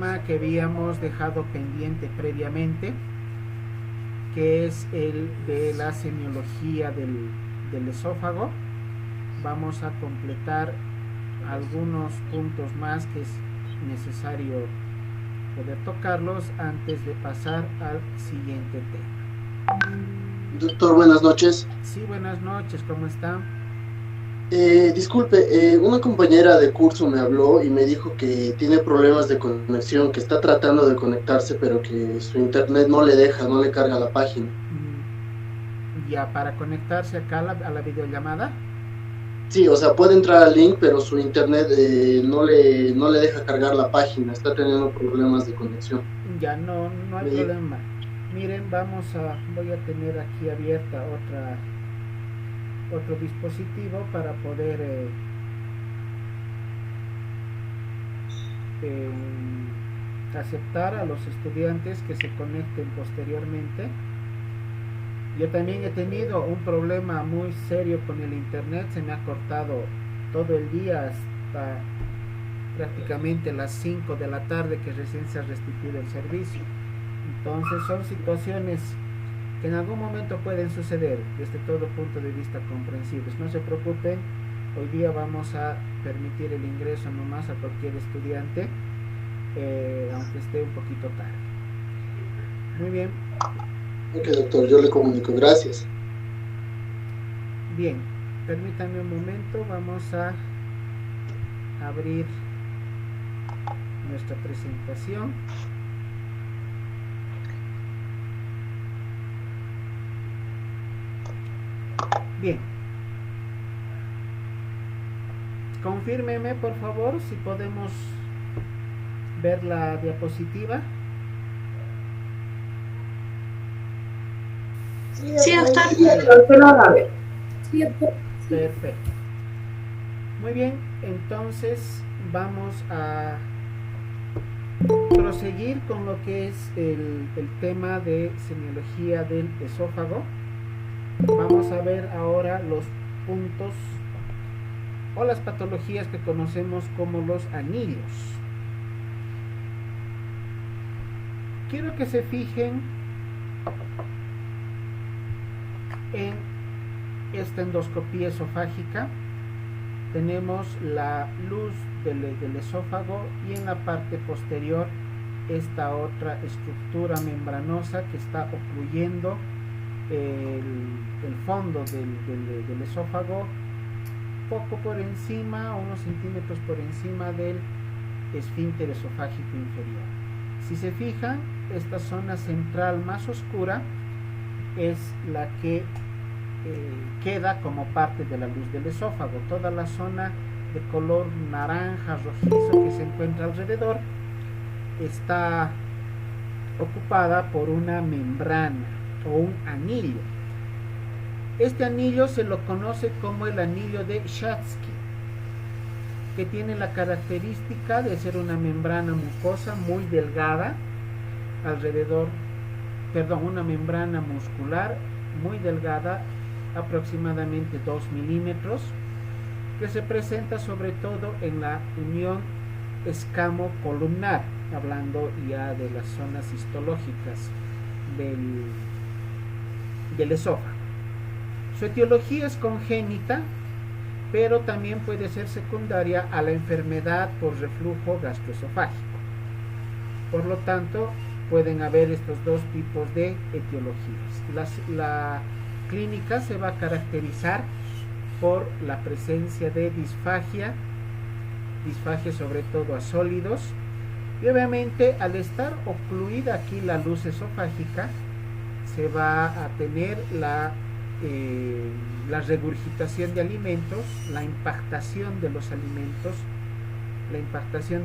tema que habíamos dejado pendiente previamente, que es el de la semiología del esófago. Vamos a completar algunos puntos más que es necesario poder tocarlos antes de pasar al siguiente tema. Doctor, buenas noches. Sí, buenas noches, ¿cómo están? Disculpe, una compañera de curso me habló y me dijo que tiene problemas de conexión, que está tratando de conectarse, pero que su internet no le deja, no le carga la página. Ya, para conectarse acá a la videollamada. Sí, o sea, puede entrar al link, pero su internet no le deja cargar la página, está teniendo problemas de conexión. Ya, no, no hay Me dijo, problema. Miren, voy a tener aquí abierta otro dispositivo para poder eh, aceptar a los estudiantes que se conecten posteriormente. Yo también he tenido un problema muy serio con el internet, se me ha cortado todo el día hasta prácticamente las 5 de la tarde que recién se ha restituido el servicio. Entonces son situaciones que en algún momento pueden suceder desde todo punto de vista comprensibles. No se preocupen, hoy día vamos a permitir el ingreso nomás a cualquier estudiante, aunque esté un poquito tarde. Muy bien, ok, doctor, yo le comunico, gracias. bien, permítanme un momento, vamos a abrir nuestra presentación. Bien, confírmeme por favor si podemos ver la diapositiva. Sí, doctor. Perfecto. Muy bien, entonces vamos a proseguir con lo que es el tema de semiología del esófago. Vamos a ver ahora los puntos o las patologías que conocemos como los anillos. Quiero que se fijen en esta endoscopía esofágica. Tenemos la luz del esófago y en la parte posterior esta otra estructura membranosa que está ocluyendo el fondo del esófago, poco por encima, unos centímetros por encima del esfínter esofágico inferior. Si se fijan, esta zona central más oscura es la que queda como parte de la luz del esófago. Toda la zona de color naranja rojizo que se encuentra alrededor está ocupada por una membrana o un anillo. Este anillo se lo conoce como el anillo de Schatzki, que tiene la característica de ser una membrana mucosa muy delgada alrededor, una membrana muscular muy delgada, aproximadamente 2 milímetros, que se presenta sobre todo en la unión escamo-columnar, hablando ya de las zonas histológicas del esófago. Su etiología es congénita, pero también puede ser secundaria a la enfermedad por reflujo gastroesofágico. Por lo tanto, pueden haber estos dos tipos de etiologías. La clínica se va a caracterizar por la presencia de disfagia sobre todo a sólidos, y obviamente al estar ocluida aquí la luz esofágica se va a tener la regurgitación de alimentos, la impactación de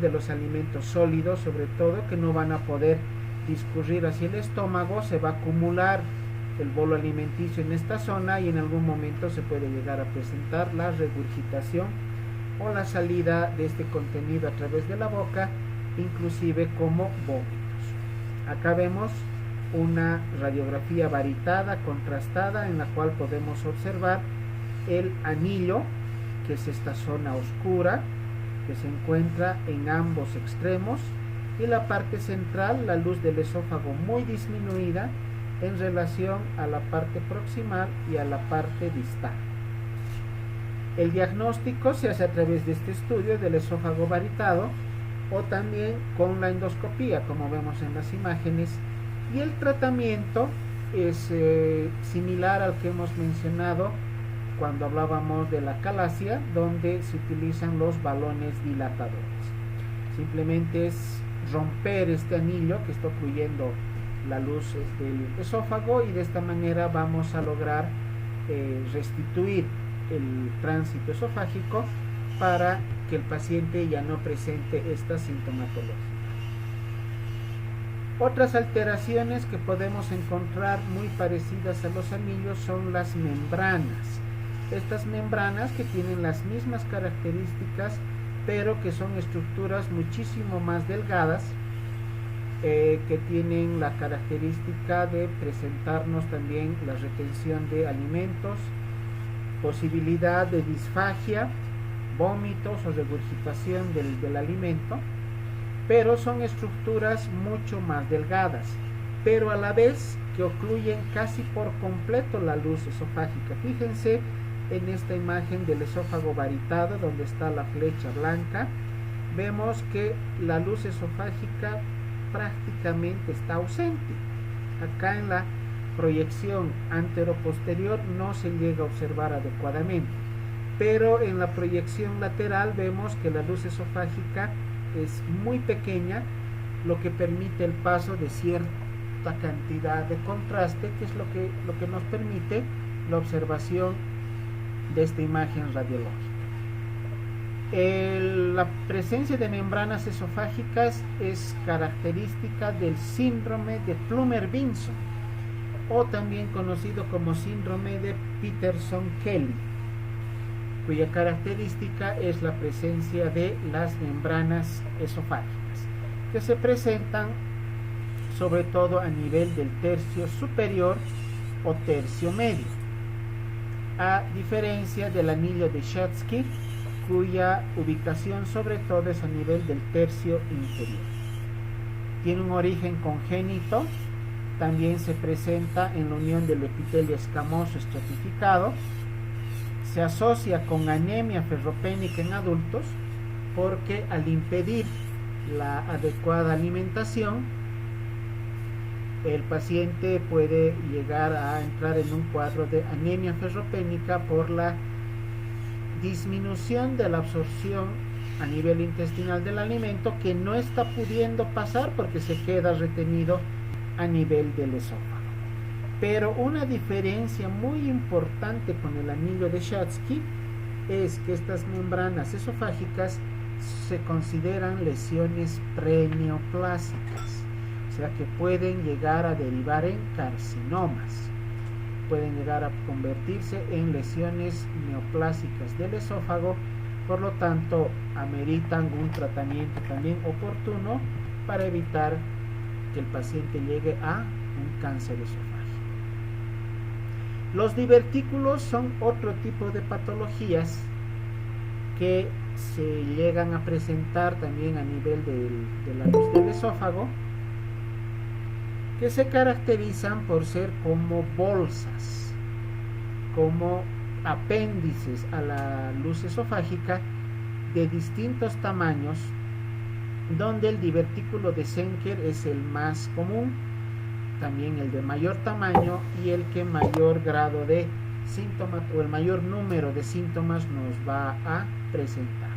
los alimentos sólidos sobre todo, que no van a poder discurrir hacia el estómago. Se va a acumular el bolo alimenticio en esta zona y en algún momento se puede llegar a presentar la regurgitación o la salida de este contenido a través de la boca, inclusive como vómitos. Acá vemos una radiografía varitada, contrastada, en la cual podemos observar el anillo, que es esta zona oscura que se encuentra en ambos extremos y la parte central, la luz del esófago muy disminuida en relación a la parte proximal y a la parte distal. El diagnóstico se hace a través de este estudio del esófago varitado o también con la endoscopía, como vemos en las imágenes, y el tratamiento es similar al que hemos mencionado cuando hablábamos de la calasia, donde se utilizan los balones dilatadores. Simplemente es romper este anillo que está ocluyendo la luz del esófago, y de esta manera vamos a lograr restituir el tránsito esofágico para que el paciente ya no presente esta sintomatología. Otras alteraciones que podemos encontrar muy parecidas a los anillos son las membranas. Estas membranas, que tienen las mismas características, pero que son estructuras muchísimo más delgadas, que tienen la característica de presentarnos también la retención de alimentos, posibilidad de disfagia, vómitos o regurgitación del alimento, pero son estructuras mucho más delgadas, pero a la vez que ocluyen casi por completo la luz esofágica. Fíjense en esta imagen del esófago varitado, donde está la flecha blanca, vemos que la luz esofágica prácticamente está ausente. Acá en la proyección antero-posterior no se llega a observar adecuadamente, pero en la proyección lateral vemos que la luz esofágica es muy pequeña, lo que permite el paso de cierta cantidad de contraste, que es lo que nos permite la observación de esta imagen radiológica. La presencia de membranas esofágicas es característica del síndrome de Plummer-Vinson, o también conocido como síndrome de Peterson-Kelly, cuya característica es la presencia de las membranas esofágicas, que se presentan sobre todo a nivel del tercio superior o tercio medio, a diferencia del anillo de Schatzki, cuya ubicación sobre todo es a nivel del tercio inferior. Tiene un origen congénito, también se presenta en la unión del epitelio escamoso estratificado, se asocia con anemia ferropénica en adultos, porque al impedir la adecuada alimentación, el paciente puede llegar a entrar en un cuadro de anemia ferropénica por la disminución de la absorción a nivel intestinal del alimento, que no está pudiendo pasar porque se queda retenido a nivel del esófago. Pero una diferencia muy importante con el anillo de Schatzki es que estas membranas esofágicas se consideran lesiones preneoplásicas, o sea que pueden llegar a derivar en carcinomas, pueden llegar a convertirse en lesiones neoplásicas del esófago, por lo tanto ameritan un tratamiento también oportuno para evitar que el paciente llegue a un cáncer esofágico. Los divertículos son otro tipo de patologías que se llegan a presentar también a nivel de la luz del esófago, que se caracterizan por ser como bolsas, como apéndices a la luz esofágica de distintos tamaños, donde el divertículo de Zenker es el más común, también el de mayor tamaño y el que mayor grado de síntomas o el mayor número de síntomas nos va a presentar.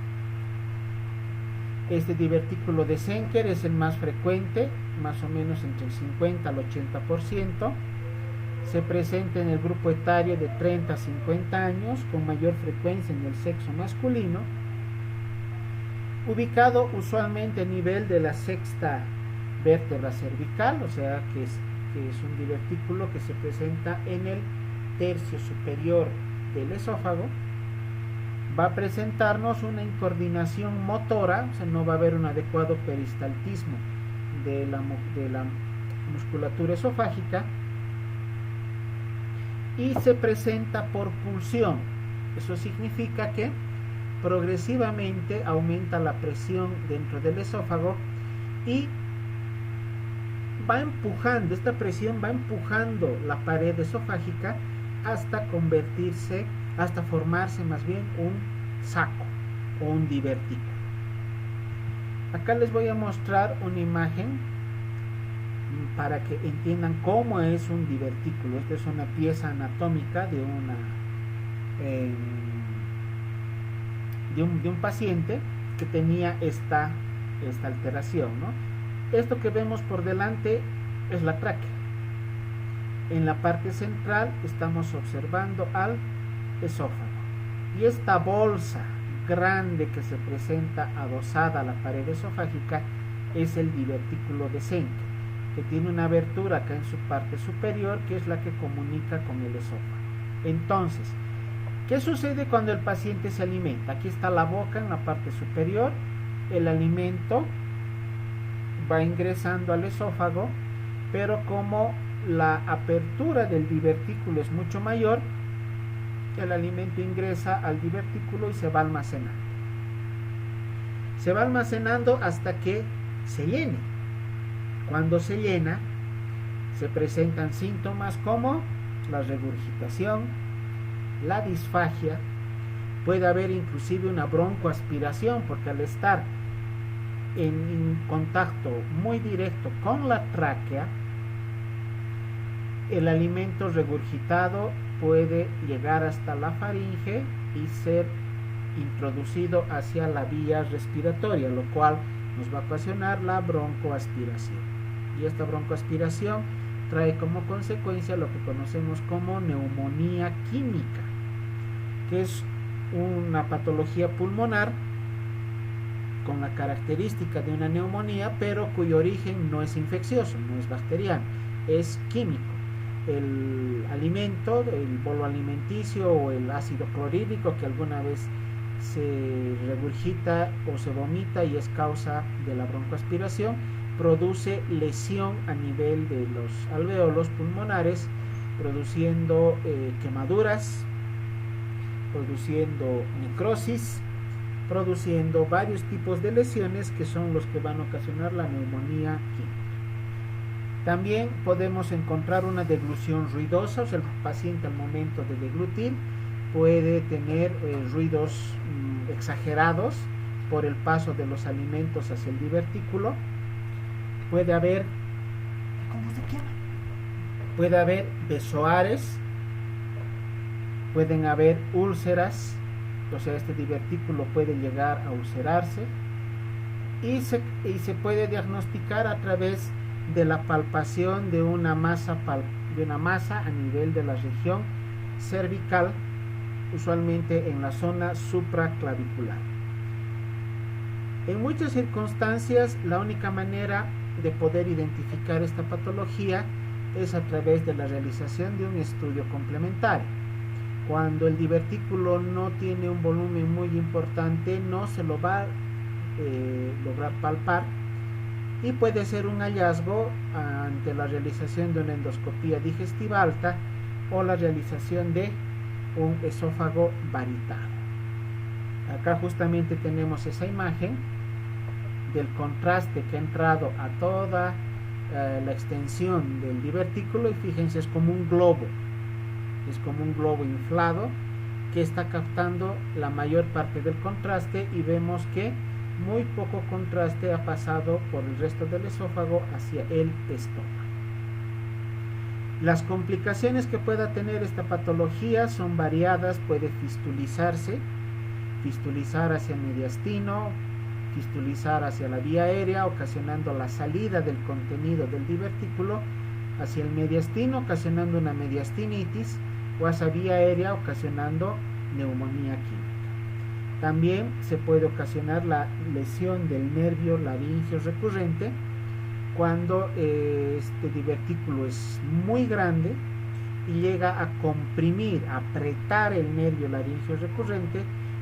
Este divertículo de Zenker es el más frecuente, más o menos entre el 50 al 80%. Se presenta en el grupo etario de 30 a 50 años, con mayor frecuencia en el sexo masculino, ubicado usualmente a nivel de la sexta vértebra cervical, o sea que es un divertículo que se presenta en el tercio superior del esófago. Va a presentarnos una incoordinación motora, o sea, no va a haber un adecuado peristaltismo de la musculatura esofágica, y se presenta por pulsión. Eso significa que progresivamente aumenta la presión dentro del esófago y va empujando, esta presión va empujando la pared esofágica hasta convertirse, hasta formarse más bien un saco o un divertículo. Acá les voy a mostrar una imagen para que entiendan cómo es un divertículo. Esta es una pieza anatómica de un paciente que tenía esta alteración, ¿no? Esto que vemos por delante es la tráquea. En la parte central estamos observando al esófago. Y esta bolsa grande que se presenta adosada a la pared esofágica es el divertículo decente, que tiene una abertura acá en su parte superior, que es la que comunica con el esófago. Entonces, ¿qué sucede cuando el paciente se alimenta? Aquí está la boca en la parte superior, el alimento va ingresando al esófago, pero como la apertura del divertículo es mucho mayor, el alimento ingresa al divertículo y se va almacenando. Se va almacenando hasta que se llene. Cuando se llena, se presentan síntomas como la regurgitación, la disfagia, puede haber inclusive una broncoaspiración, porque al estar en contacto muy directo con la tráquea, el alimento regurgitado puede llegar hasta la faringe y ser introducido hacia la vía respiratoria, lo cual nos va a ocasionar la broncoaspiración. Y esta broncoaspiración trae como consecuencia lo que conocemos como neumonía química, que es una patología pulmonar con la característica de una neumonía, pero cuyo origen no es infeccioso, no es bacteriano, es químico. El alimento, el bolo alimenticio o el ácido clorhídrico que alguna vez se regurgita o se vomita y es causa de la broncoaspiración, produce lesión a nivel de los alvéolos pulmonares, produciendo quemaduras, produciendo necrosis, produciendo varios tipos de lesiones que son los que van a ocasionar la neumonía química. También podemos encontrar una deglución ruidosa, o sea, el paciente al momento de deglutir puede tener ruidos exagerados por el paso de los alimentos hacia el divertículo. Puede haber, puede haber besoares, pueden haber úlceras, o sea, este divertículo puede llegar a ulcerarse y se puede diagnosticar a través de la palpación de una masa a nivel de la región cervical, usualmente en la zona supraclavicular. En muchas circunstancias, la única manera de poder identificar esta patología es a través de la realización de un estudio complementario. Cuando el divertículo no tiene un volumen muy importante, no se lo va a lograr palpar, y puede ser un hallazgo ante la realización de una endoscopía digestiva alta o la realización de un esófago varitado. Acá justamente tenemos esa imagen del contraste que ha entrado a toda la extensión del divertículo, y fíjense, es como un globo inflado que está captando la mayor parte del contraste, y vemos que muy poco contraste ha pasado por el resto del esófago hacia el estómago. Las complicaciones que pueda tener esta patología son variadas. Puede fistulizar hacia el mediastino, fistulizar hacia la vía aérea, ocasionando la salida del contenido del divertículo hacia el mediastino, ocasionando una mediastinitis, o hacia vía aérea, ocasionando neumonía química. También se puede ocasionar la lesión del nervio laríngeo recurrente cuando este divertículo es muy grande y llega a comprimir, a apretar el nervio laríngeo recurrente,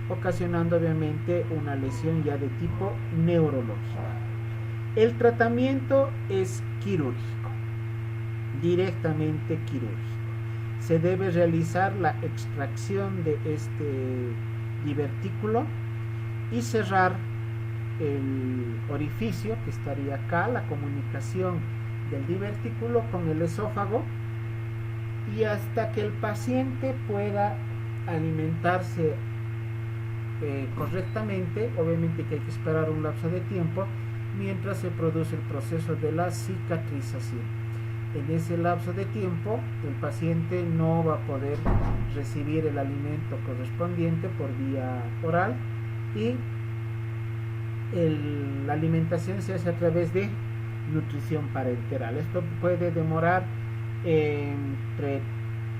ocasionando obviamente una lesión ya de tipo neurológico. El tratamiento es quirúrgico, directamente quirúrgico. Se debe realizar la extracción de este divertículo y cerrar el orificio que estaría acá, la comunicación del divertículo con el esófago, y hasta que el paciente pueda alimentarse correctamente. Obviamente que hay que esperar un lapso de tiempo mientras se produce el proceso de la cicatrización. En ese lapso de tiempo el paciente no va a poder recibir el alimento correspondiente por vía oral, y la alimentación se hace a través de nutrición parenteral. Esto puede demorar entre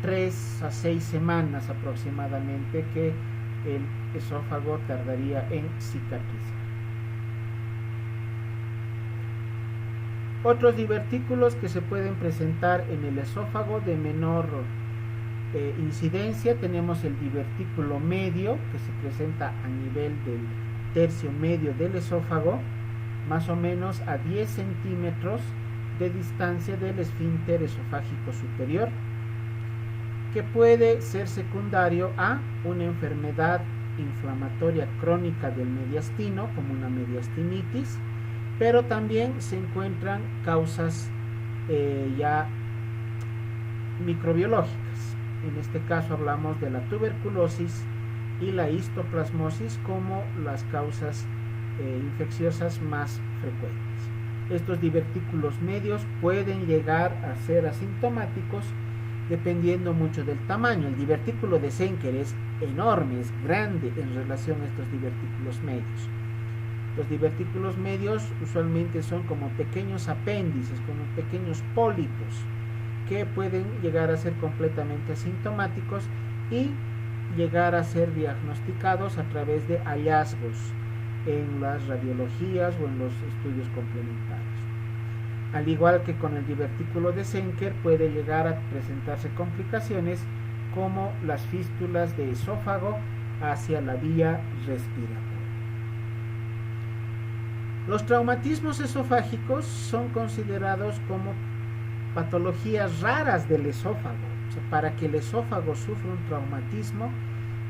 3 a 6 semanas aproximadamente, que el esófago tardaría en cicatrizar. Otros divertículos que se pueden presentar en el esófago de menor incidencia, tenemos el divertículo medio, que se presenta a nivel del tercio medio del esófago, más o menos a 10 centímetros de distancia del esfínter esofágico superior, que puede ser secundario a una enfermedad inflamatoria crónica del mediastino, como una mediastinitis, pero también se encuentran causas ya microbiológicas. En este caso hablamos de la tuberculosis y la histoplasmosis como las causas infecciosas más frecuentes. Estos divertículos medios pueden llegar a ser asintomáticos dependiendo mucho del tamaño. El divertículo de Zenker es enorme, es grande en relación a estos divertículos medios. Los divertículos medios usualmente son como pequeños apéndices, como pequeños pólipos, que pueden llegar a ser completamente asintomáticos y llegar a ser diagnosticados a través de hallazgos en las radiologías o en los estudios complementarios. Al igual que con el divertículo de Zenker, puede llegar a presentarse complicaciones como las fístulas de esófago hacia la vía respiratoria. Los traumatismos esofágicos son considerados como patologías raras del esófago. O sea, para que el esófago sufra un traumatismo,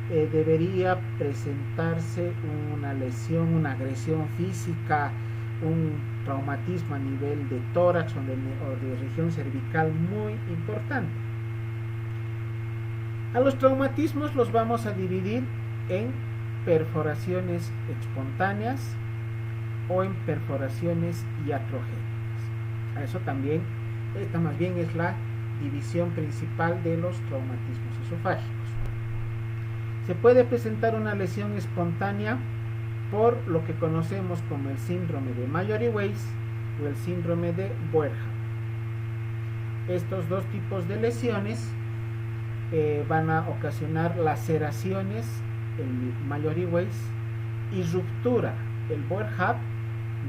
debería presentarse una lesión, una agresión física, un traumatismo a nivel de tórax o de región cervical muy importante. A los traumatismos los vamos a dividir en perforaciones espontáneas o en perforaciones iatrogénicas. A eso también, esta más bien es la división principal de los traumatismos esofágicos. Se puede presentar una lesión espontánea por lo que conocemos como el síndrome de Mallory-Weiss o el síndrome de Boerhaave. Estos dos tipos de lesiones van a ocasionar laceraciones, el Mallory-Weiss, y ruptura, el Boerhaave,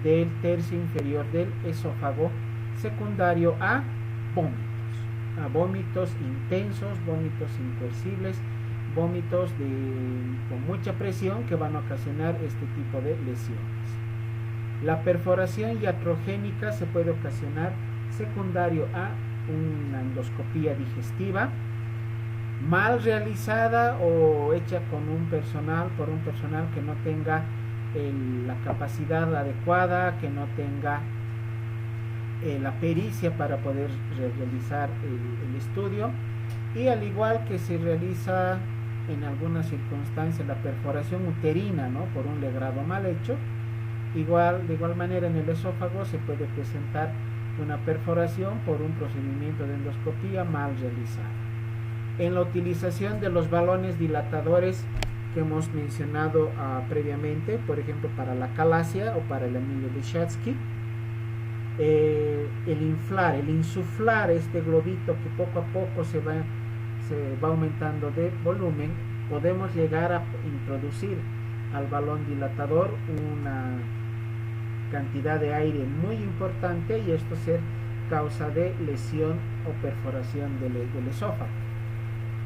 del tercio inferior del esófago, secundario a vómitos intensos, vómitos incoercibles, vómitos con mucha presión que van a ocasionar este tipo de lesiones. La perforación iatrogénica se puede ocasionar secundario a una endoscopía digestiva mal realizada o hecha por un personal que no tenga la capacidad adecuada, que no tenga la pericia para poder realizar el estudio, y al igual que se realiza en algunas circunstancias la perforación uterina, ¿no?, por un legrado mal hecho, de igual manera en el esófago se puede presentar una perforación por un procedimiento de endoscopía mal realizado. En la utilización de los balones dilatadores que hemos mencionado previamente, por ejemplo para la calasia o para el anillo de Schatzki, el insuflar este globito que poco a poco se va aumentando de volumen, podemos llegar a introducir al balón dilatador una cantidad de aire muy importante, y esto ser causa de lesión o perforación del esófago.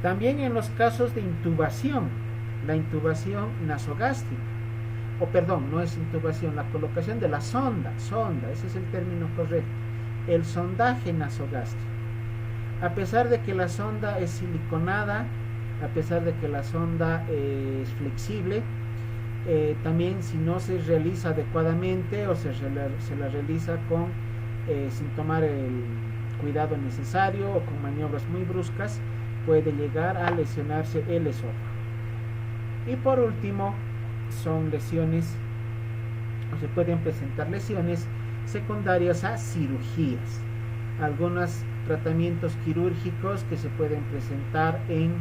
También en los casos de intubación, la intubación nasogástrica, no es intubación, la colocación de la sonda, ese es el término correcto, el sondaje nasogástrico. A pesar de que la sonda es siliconada, a pesar de que la sonda es flexible, También si no se realiza adecuadamente o se la realiza sin tomar el cuidado necesario o con maniobras muy bruscas, puede llegar a lesionarse el esófago. Y por último, son lesiones, o se pueden presentar lesiones secundarias a cirugías. Algunos tratamientos quirúrgicos que se pueden presentar en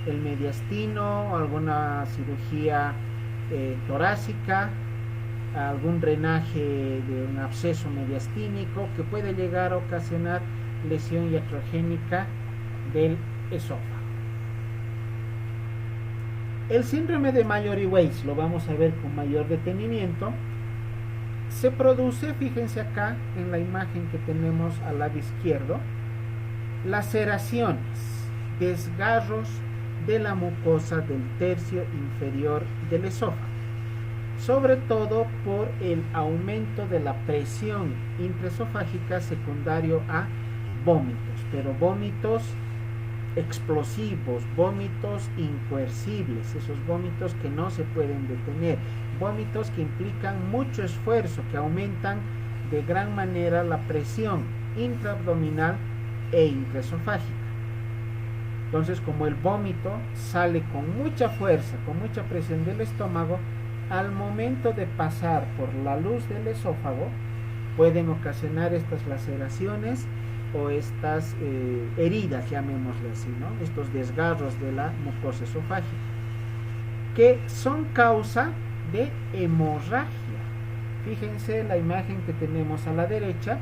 el mediastino, alguna cirugía torácica, algún drenaje de un absceso mediastínico que puede llegar a ocasionar lesión iatrogénica del esófago. El síndrome de Mallory-Weiss, lo vamos a ver con mayor detenimiento, se produce, fíjense acá en la imagen que tenemos al lado izquierdo, laceraciones, desgarros de la mucosa del tercio inferior del esófago, sobre todo por el aumento de la presión intraesofágica secundario a vómitos, pero vómitos explosivos, vómitos incoercibles, esos vómitos que no se pueden detener, vómitos que implican mucho esfuerzo, que aumentan de gran manera la presión intraabdominal e intraesofágica. Entonces, como el vómito sale con mucha fuerza, con mucha presión del estómago, al momento de pasar por la luz del esófago, pueden ocasionar estas laceraciones o estas heridas, llamémosle así, ¿no? Estos desgarros de la mucosa esofágica, que son causa de hemorragia. Fíjense la imagen que tenemos a la derecha,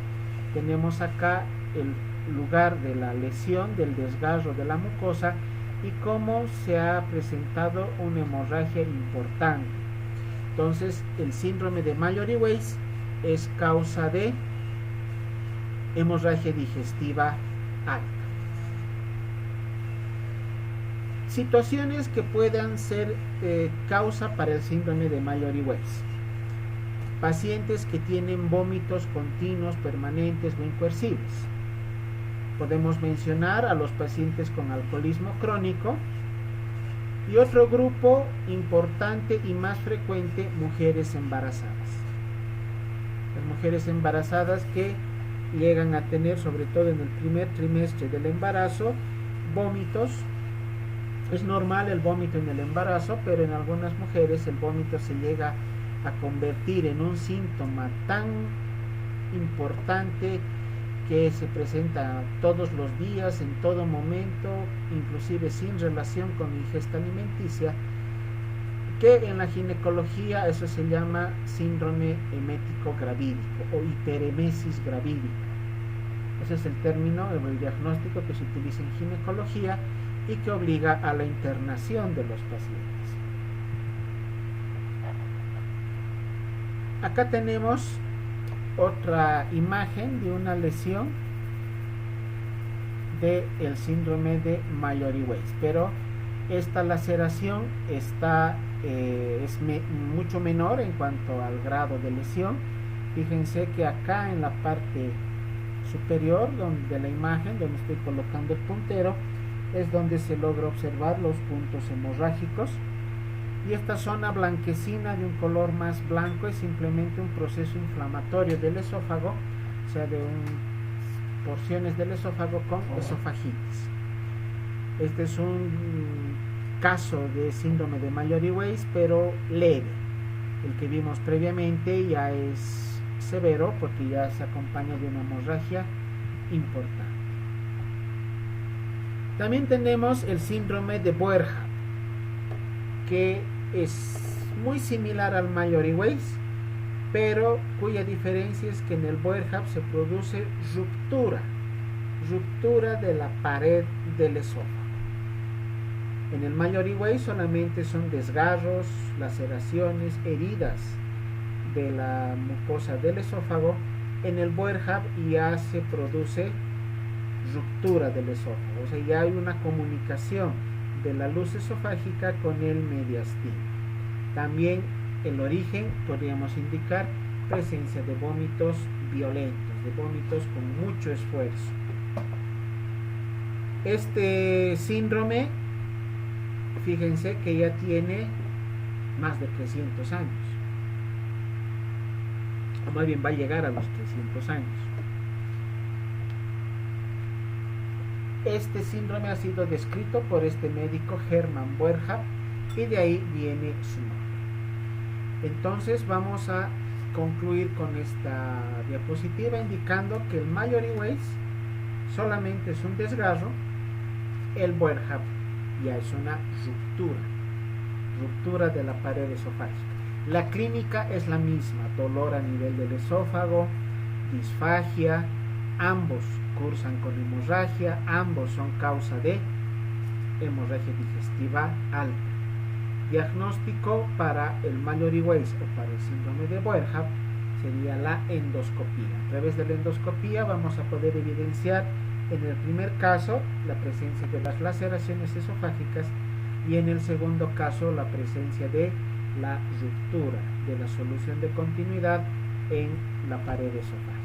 tenemos acá el lugar de la lesión, del desgarro de la mucosa y cómo se ha presentado una hemorragia importante. Entonces, el síndrome de Mallory-Weiss es causa de hemorragia digestiva alta. Situaciones que puedan ser causa para el síndrome de Mallory-Weiss. Pacientes que tienen vómitos continuos, permanentes o incoercibles. Podemos mencionar a los pacientes con alcoholismo crónico. Y otro grupo importante y más frecuente, mujeres embarazadas. Las mujeres embarazadas que llegan a tener, sobre todo en el primer trimestre del embarazo, vómitos. Es normal el vómito en el embarazo, pero en algunas mujeres el vómito se llega a convertir en un síntoma tan importante que se presenta todos los días, en todo momento, inclusive sin relación con ingesta alimenticia, que en la ginecología eso se llama síndrome emético gravídico o hiperemesis gravídica. Ese es el término, el diagnóstico que se utiliza en ginecología y que obliga a la internación de los pacientes. Acá tenemos otra imagen de una lesión del síndrome de Mallory-Weiss, pero esta laceración es mucho menor en cuanto al grado de lesión. Fíjense que acá en la parte superior de la imagen, donde estoy colocando el puntero, es donde se logra observar los puntos hemorrágicos. Y esta zona blanquecina de un color más blanco es simplemente un proceso inflamatorio del esófago, o sea, de porciones del esófago con esofagitis. Este es un caso de síndrome de Mallory-Weiss, pero leve. El que vimos previamente ya es severo porque ya se acompaña de una hemorragia importante. También tenemos el síndrome de Boerhaave, que es muy similar al Mallory-Weiss, pero cuya diferencia es que en el Boerhaave se produce ruptura de la pared del esófago. En el Mallory-Weiss solamente son desgarros, laceraciones, heridas de la mucosa del esófago. En el Boerhaave ya se produce ruptura del esófago, o sea, ya hay una comunicación de la luz esofágica con el mediastino. También el origen podríamos indicar presencia de vómitos violentos, de vómitos con mucho esfuerzo. Este síndrome, fíjense que ya tiene más de 300 años, o más bien va a llegar a los 300 años. Este síndrome ha sido descrito por este médico Hermann Boerhaave y de ahí viene su nombre. Entonces vamos a concluir con esta diapositiva indicando que el Mallory Weiss solamente es un desgarro, el Boerhaave ya es una ruptura de la pared esofágica. La clínica es la misma, dolor a nivel del esófago, disfagia, ambos cursan con hemorragia, ambos son causa de hemorragia digestiva alta. Diagnóstico para el Mallory Weiss o para el síndrome de Boerhaave sería la endoscopía. A través de la endoscopía vamos a poder evidenciar en el primer caso la presencia de las laceraciones esofágicas y en el segundo caso la presencia de la ruptura de la solución de continuidad en la pared esofágica.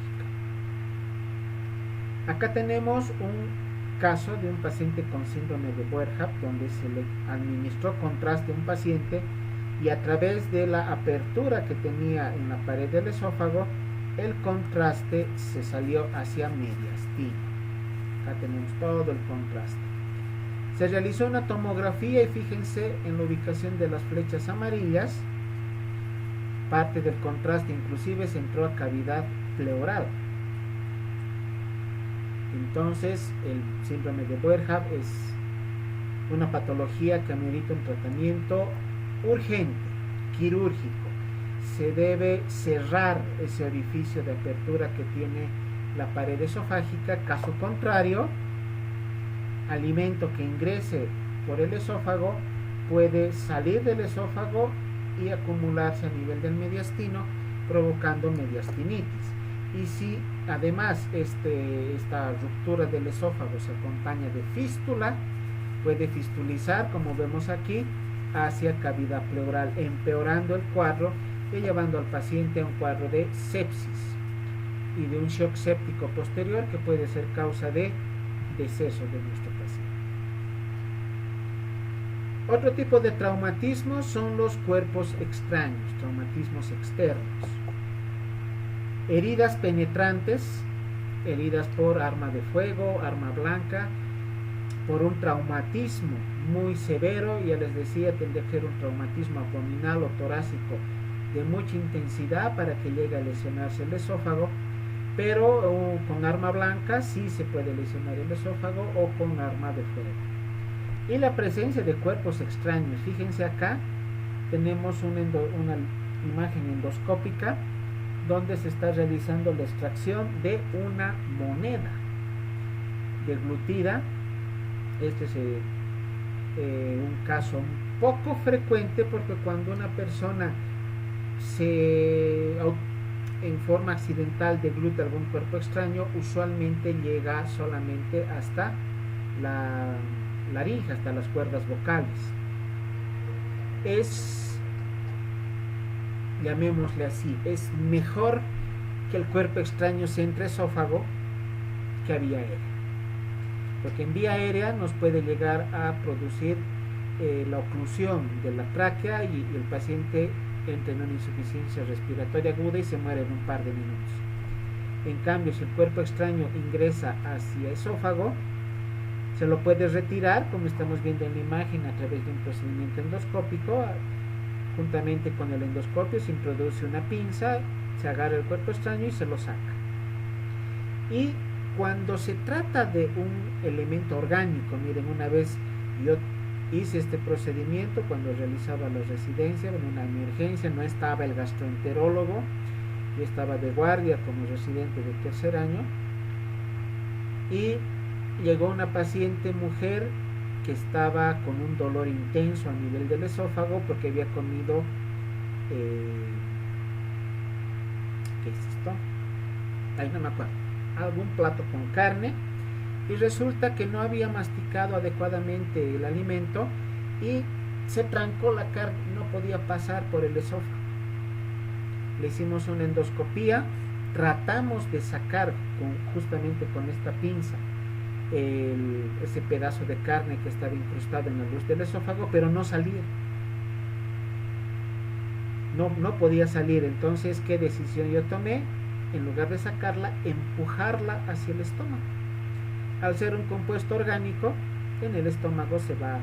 Acá tenemos un caso de un paciente con síndrome de Boerhaave donde se le administró contraste a un paciente y a través de la apertura que tenía en la pared del esófago el contraste se salió hacia mediastino. Acá tenemos todo el contraste. Se realizó una tomografía y fíjense en la ubicación de las flechas amarillas, parte del contraste inclusive se entró a cavidad pleural. Entonces el síndrome de Boerhaave es una patología que amerita un tratamiento urgente, quirúrgico. Se debe cerrar ese orificio de apertura que tiene la pared esofágica, caso contrario, alimento que ingrese por el esófago puede salir del esófago y acumularse a nivel del mediastino, provocando mediastinitis. Y si además esta ruptura del esófago se acompaña de fístula, puede fistulizar, como vemos aquí, hacia cavidad pleural, empeorando el cuadro y llevando al paciente a un cuadro de sepsis y de un shock séptico posterior que puede ser causa de deceso de nuestro paciente. Otro tipo de traumatismos son los cuerpos extraños, traumatismos externos. Heridas penetrantes, heridas por arma de fuego, arma blanca, por un traumatismo muy severo, ya les decía, tendría que ser un traumatismo abdominal o torácico de mucha intensidad para que llegue a lesionarse el esófago, pero con arma blanca sí se puede lesionar el esófago o con arma de fuego. Y la presencia de cuerpos extraños, fíjense acá, tenemos una imagen endoscópica donde se está realizando la extracción de una moneda deglutida. Este es un caso un poco frecuente porque cuando una persona en forma accidental degluta algún cuerpo extraño, usualmente llega solamente hasta la laringe, hasta las cuerdas vocales. Llamémosle así, es mejor que el cuerpo extraño se entre esófago que a vía aérea, porque en vía aérea nos puede llegar a producir la oclusión de la tráquea y el paciente entra en una insuficiencia respiratoria aguda y se muere en un par de minutos. En cambio, si el cuerpo extraño ingresa hacia esófago, se lo puede retirar, como estamos viendo en la imagen, a través de un procedimiento endoscópico. Juntamente con el endoscopio se introduce una pinza, se agarra el cuerpo extraño y se lo saca. Y cuando se trata de un elemento orgánico, miren, una vez yo hice este procedimiento cuando realizaba la residencia en una emergencia, no estaba el gastroenterólogo, yo estaba de guardia como residente de tercer año y llegó una paciente mujer que estaba con un dolor intenso a nivel del esófago porque había comido ¿qué es esto? Ay, no me acuerdo, algún plato con carne, y resulta que no había masticado adecuadamente el alimento y se trancó la carne, no podía pasar por el esófago. Le hicimos una endoscopía, tratamos de sacar justamente con esta pinza ese pedazo de carne que estaba incrustado en la luz del esófago, pero no salía. no podía salir. Entonces, ¿qué decisión yo tomé? En lugar de sacarla, empujarla hacia el estómago. Al ser un compuesto orgánico, en el estómago se va a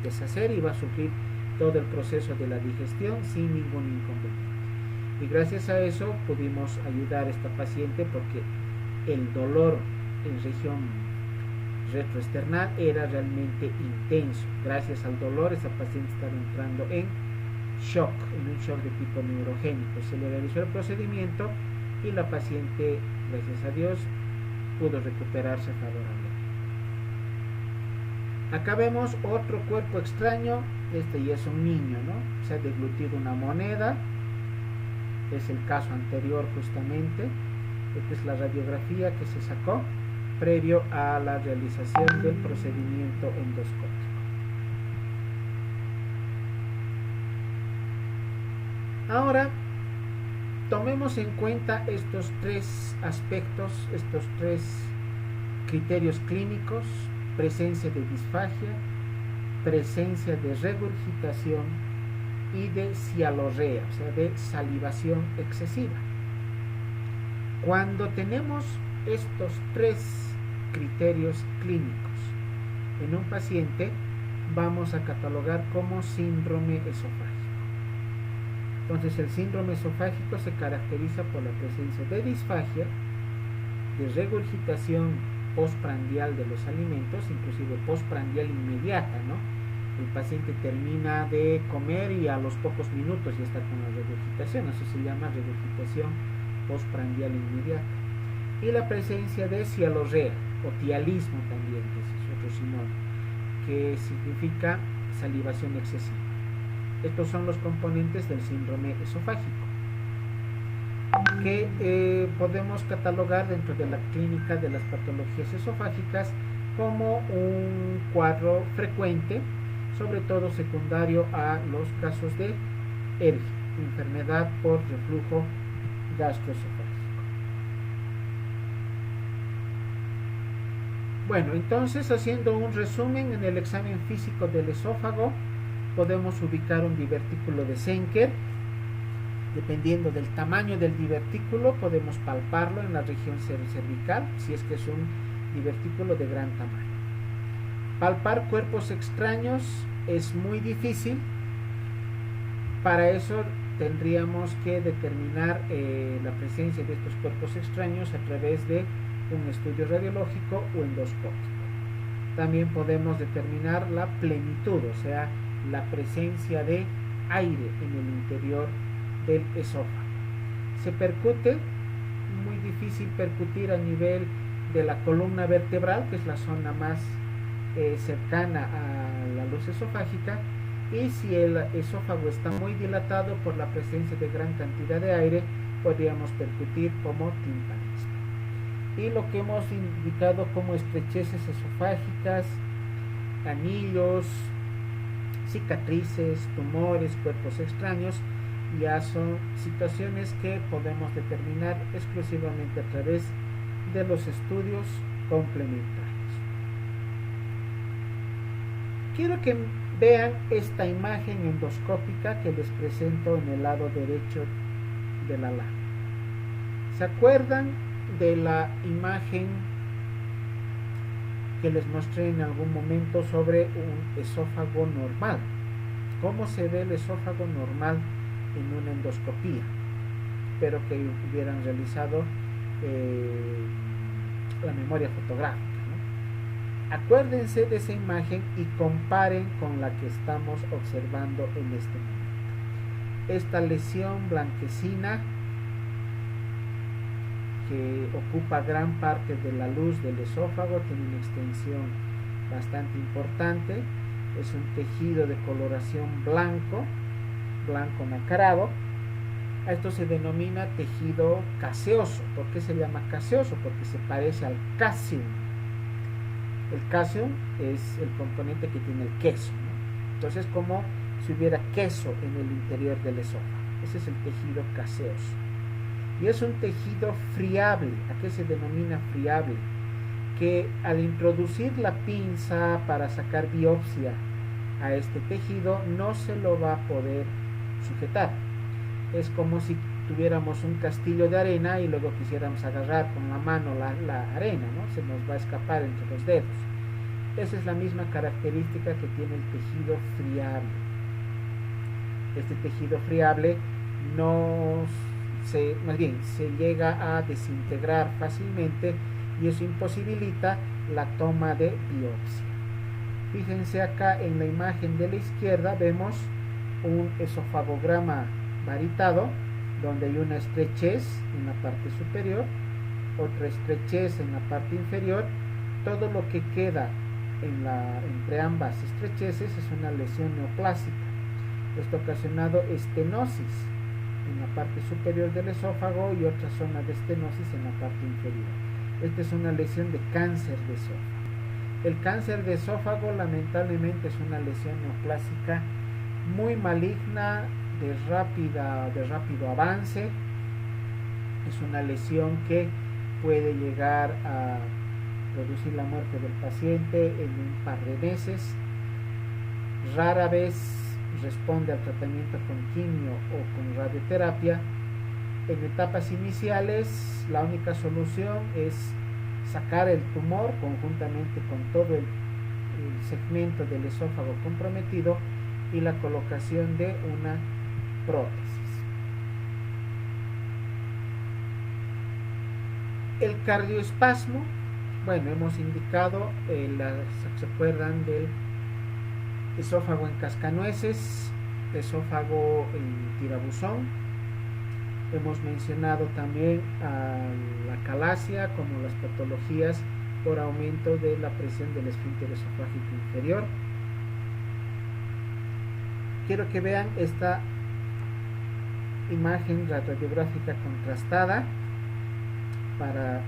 deshacer y va a sufrir todo el proceso de la digestión sin ningún inconveniente. Y gracias a eso pudimos ayudar a esta paciente, porque el dolor en región retroesternal era realmente intenso. Gracias al dolor, esa paciente estaba entrando en shock, en un shock de tipo neurogénico. Se le realizó el procedimiento y la paciente, gracias a Dios, pudo recuperarse favorablemente. Acá vemos otro cuerpo extraño. Este ya es un niño, ¿no? Se ha deglutido una moneda. Es el caso anterior justamente. Esta es la radiografía que se sacó previo a la realización del procedimiento endoscópico. Ahora, tomemos en cuenta estos tres aspectos, estos tres criterios clínicos: presencia de disfagia, presencia de regurgitación y de cialorrea, o sea, de salivación excesiva. Cuando tenemos estos tres criterios clínicos en un paciente, vamos a catalogar como síndrome esofágico. Entonces, el síndrome esofágico se caracteriza por la presencia de disfagia, de regurgitación postprandial de los alimentos, inclusive postprandial inmediata, ¿no? El paciente termina de comer y a los pocos minutos ya está con la regurgitación. Eso se llama regurgitación postprandial inmediata. Y la presencia de cialorrea o tialismo también, que es otro sinónimo, que significa salivación excesiva. Estos son los componentes del síndrome esofágico, que podemos catalogar dentro de la clínica de las patologías esofágicas como un cuadro frecuente, sobre todo secundario a los casos de ERGI, enfermedad por reflujo gastroesofágico. Bueno, entonces, haciendo un resumen, en el examen físico del esófago podemos ubicar un divertículo de Zenker. Dependiendo del tamaño del divertículo, podemos palparlo en la región cervical, si es que es un divertículo de gran tamaño. Palpar cuerpos extraños es muy difícil. Para eso tendríamos que determinar la presencia de estos cuerpos extraños a través de un estudio radiológico o endoscópico. También podemos determinar la plenitud, o sea, la presencia de aire en el interior del esófago. Se percute, muy difícil percutir a nivel de la columna vertebral, que es la zona más cercana a la luz esofágica, y si el esófago está muy dilatado por la presencia de gran cantidad de aire, podríamos percutir como timpanista. Y lo que hemos indicado como estrecheces esofágicas, anillos, cicatrices, tumores, cuerpos extraños, ya son situaciones que podemos determinar exclusivamente a través de los estudios complementarios. Quiero que vean esta imagen endoscópica que les presento en el lado derecho de la lámina. ¿Se acuerdan de la imagen que les mostré en algún momento sobre un esófago normal? ¿Cómo se ve el esófago normal en una endoscopía? Espero que hubieran realizado la memoria fotográfica, ¿no? Acuérdense de esa imagen y comparen con la que estamos observando en este momento. Esta lesión blanquecina que ocupa gran parte de la luz del esófago tiene una extensión bastante importante. Es un tejido de coloración blanco nacarado. A esto se denomina tejido caseoso. ¿Por qué se llama caseoso? Porque se parece al casium. El casium es el componente que tiene el queso, ¿no? Entonces, como si hubiera queso en el interior del esófago. Ese es el tejido caseoso. Y es un tejido friable. ¿A qué se denomina friable? Que al introducir la pinza para sacar biopsia a este tejido, no se lo va a poder sujetar. Es como si tuviéramos un castillo de arena y luego quisiéramos agarrar con la mano la arena, ¿no? Se nos va a escapar entre los dedos. Esa es la misma característica que tiene el tejido friable. Este tejido friable más bien se llega a desintegrar fácilmente y eso imposibilita la toma de biopsia. Fíjense acá en la imagen de la izquierda vemos un esofagograma varitado donde hay una estrechez en la parte superior, otra estrechez en la parte inferior. Todo lo que queda entre ambas estrecheces es una lesión neoplásica. Esto ha ocasionado estenosis en la parte superior del esófago y otra zona de estenosis en la parte inferior. Esta es una lesión de cáncer de esófago. El cáncer de esófago lamentablemente es una lesión neoplásica muy maligna, de rápido avance. Es una lesión que puede llegar a producir la muerte del paciente en un par de meses. Rara vez responde al tratamiento con quimio o con radioterapia. En etapas iniciales, la única solución es sacar el tumor conjuntamente con todo el segmento del esófago comprometido y la colocación de una prótesis. El cardioespasmo, bueno, hemos indicado, ¿se acuerdan del esófago en cascanueces, esófago en tirabuzón? Hemos mencionado también a la calasia como las patologías por aumento de la presión del esfínter esofágico inferior. Quiero que vean esta imagen radiográfica contrastada para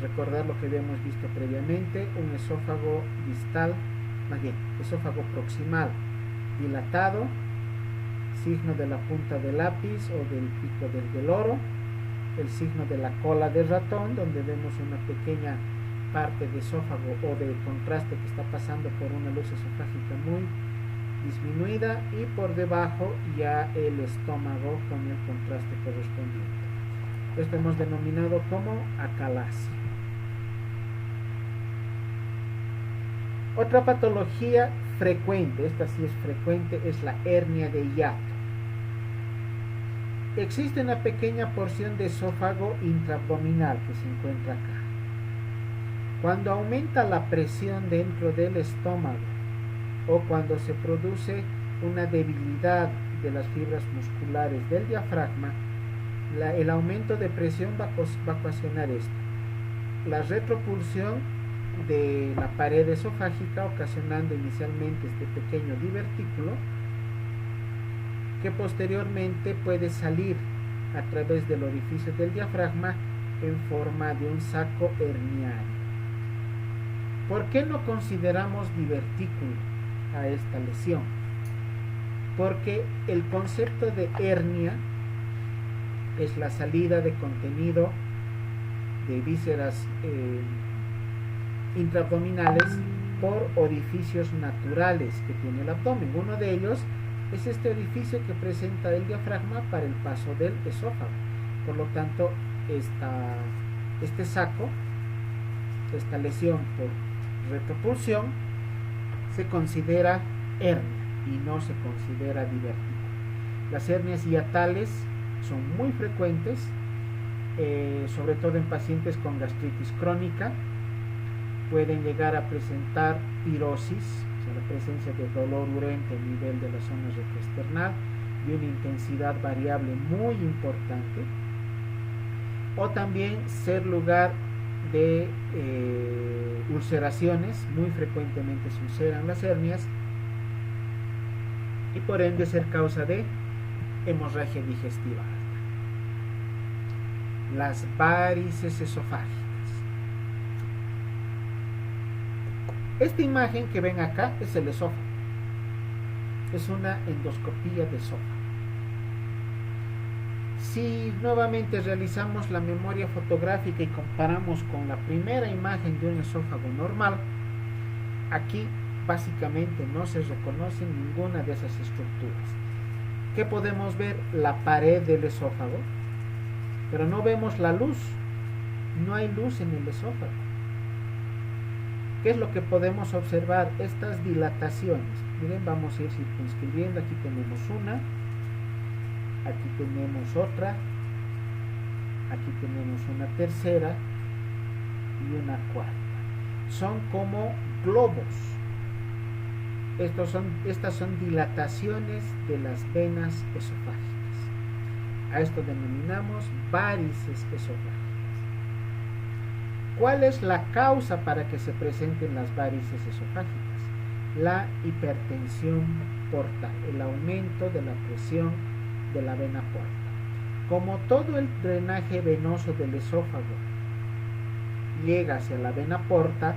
recordar lo que habíamos visto previamente. Un esófago distal, más bien, esófago proximal dilatado, signo de la punta del lápiz o del pico del loro, el signo de la cola de ratón, donde vemos una pequeña parte de esófago o de contraste que está pasando por una luz esofágica muy disminuida, y por debajo ya el estómago con el contraste correspondiente. Esto hemos denominado como acalasia. Otra patología frecuente, esta sí es frecuente, es la hernia de hiato. Existe una pequeña porción de esófago intraabdominal que se encuentra acá. Cuando aumenta la presión dentro del estómago o cuando se produce una debilidad de las fibras musculares del diafragma, el aumento de presión va a ocasionar esto: la retropulsión de la pared esofágica, ocasionando inicialmente este pequeño divertículo que posteriormente puede salir a través del orificio del diafragma en forma de un saco herniario. ¿Por qué no consideramos divertículo a esta lesión? Porque el concepto de hernia es la salida de contenido de vísceras intraabdominales por orificios naturales que tiene el abdomen. Uno de ellos es este orificio que presenta el diafragma para el paso del esófago. Por lo tanto, este saco, esta lesión por retropulsión, se considera hernia y no se considera divertículo. Las hernias hiatales son muy frecuentes, sobre todo en pacientes con gastritis crónica. Pueden llegar a presentar pirosis, o sea, la presencia de dolor urente a nivel de la zona retroesternal de una intensidad variable muy importante, o también ser lugar de ulceraciones. Muy frecuentemente se ulceran las hernias y por ende ser causa de hemorragia digestiva alta. Las varices esofágicas. Esta imagen que ven acá es el esófago. Es una endoscopía de esófago. Si nuevamente realizamos la memoria fotográfica y comparamos con la primera imagen de un esófago normal, aquí básicamente no se reconoce ninguna de esas estructuras. ¿Qué podemos ver? La pared del esófago, pero no vemos la luz. No hay luz en el esófago. ¿Qué es lo que podemos observar? Estas dilataciones. Miren, vamos a ir circunscribiendo. Aquí tenemos una, aquí tenemos otra, aquí tenemos una tercera y una cuarta. Son como globos. Estas son dilataciones de las venas esofágicas. A esto denominamos varices esofágicas. ¿Cuál es la causa para que se presenten las varices esofágicas? La hipertensión portal, el aumento de la presión de la vena porta. Como todo el drenaje venoso del esófago llega hacia la vena porta,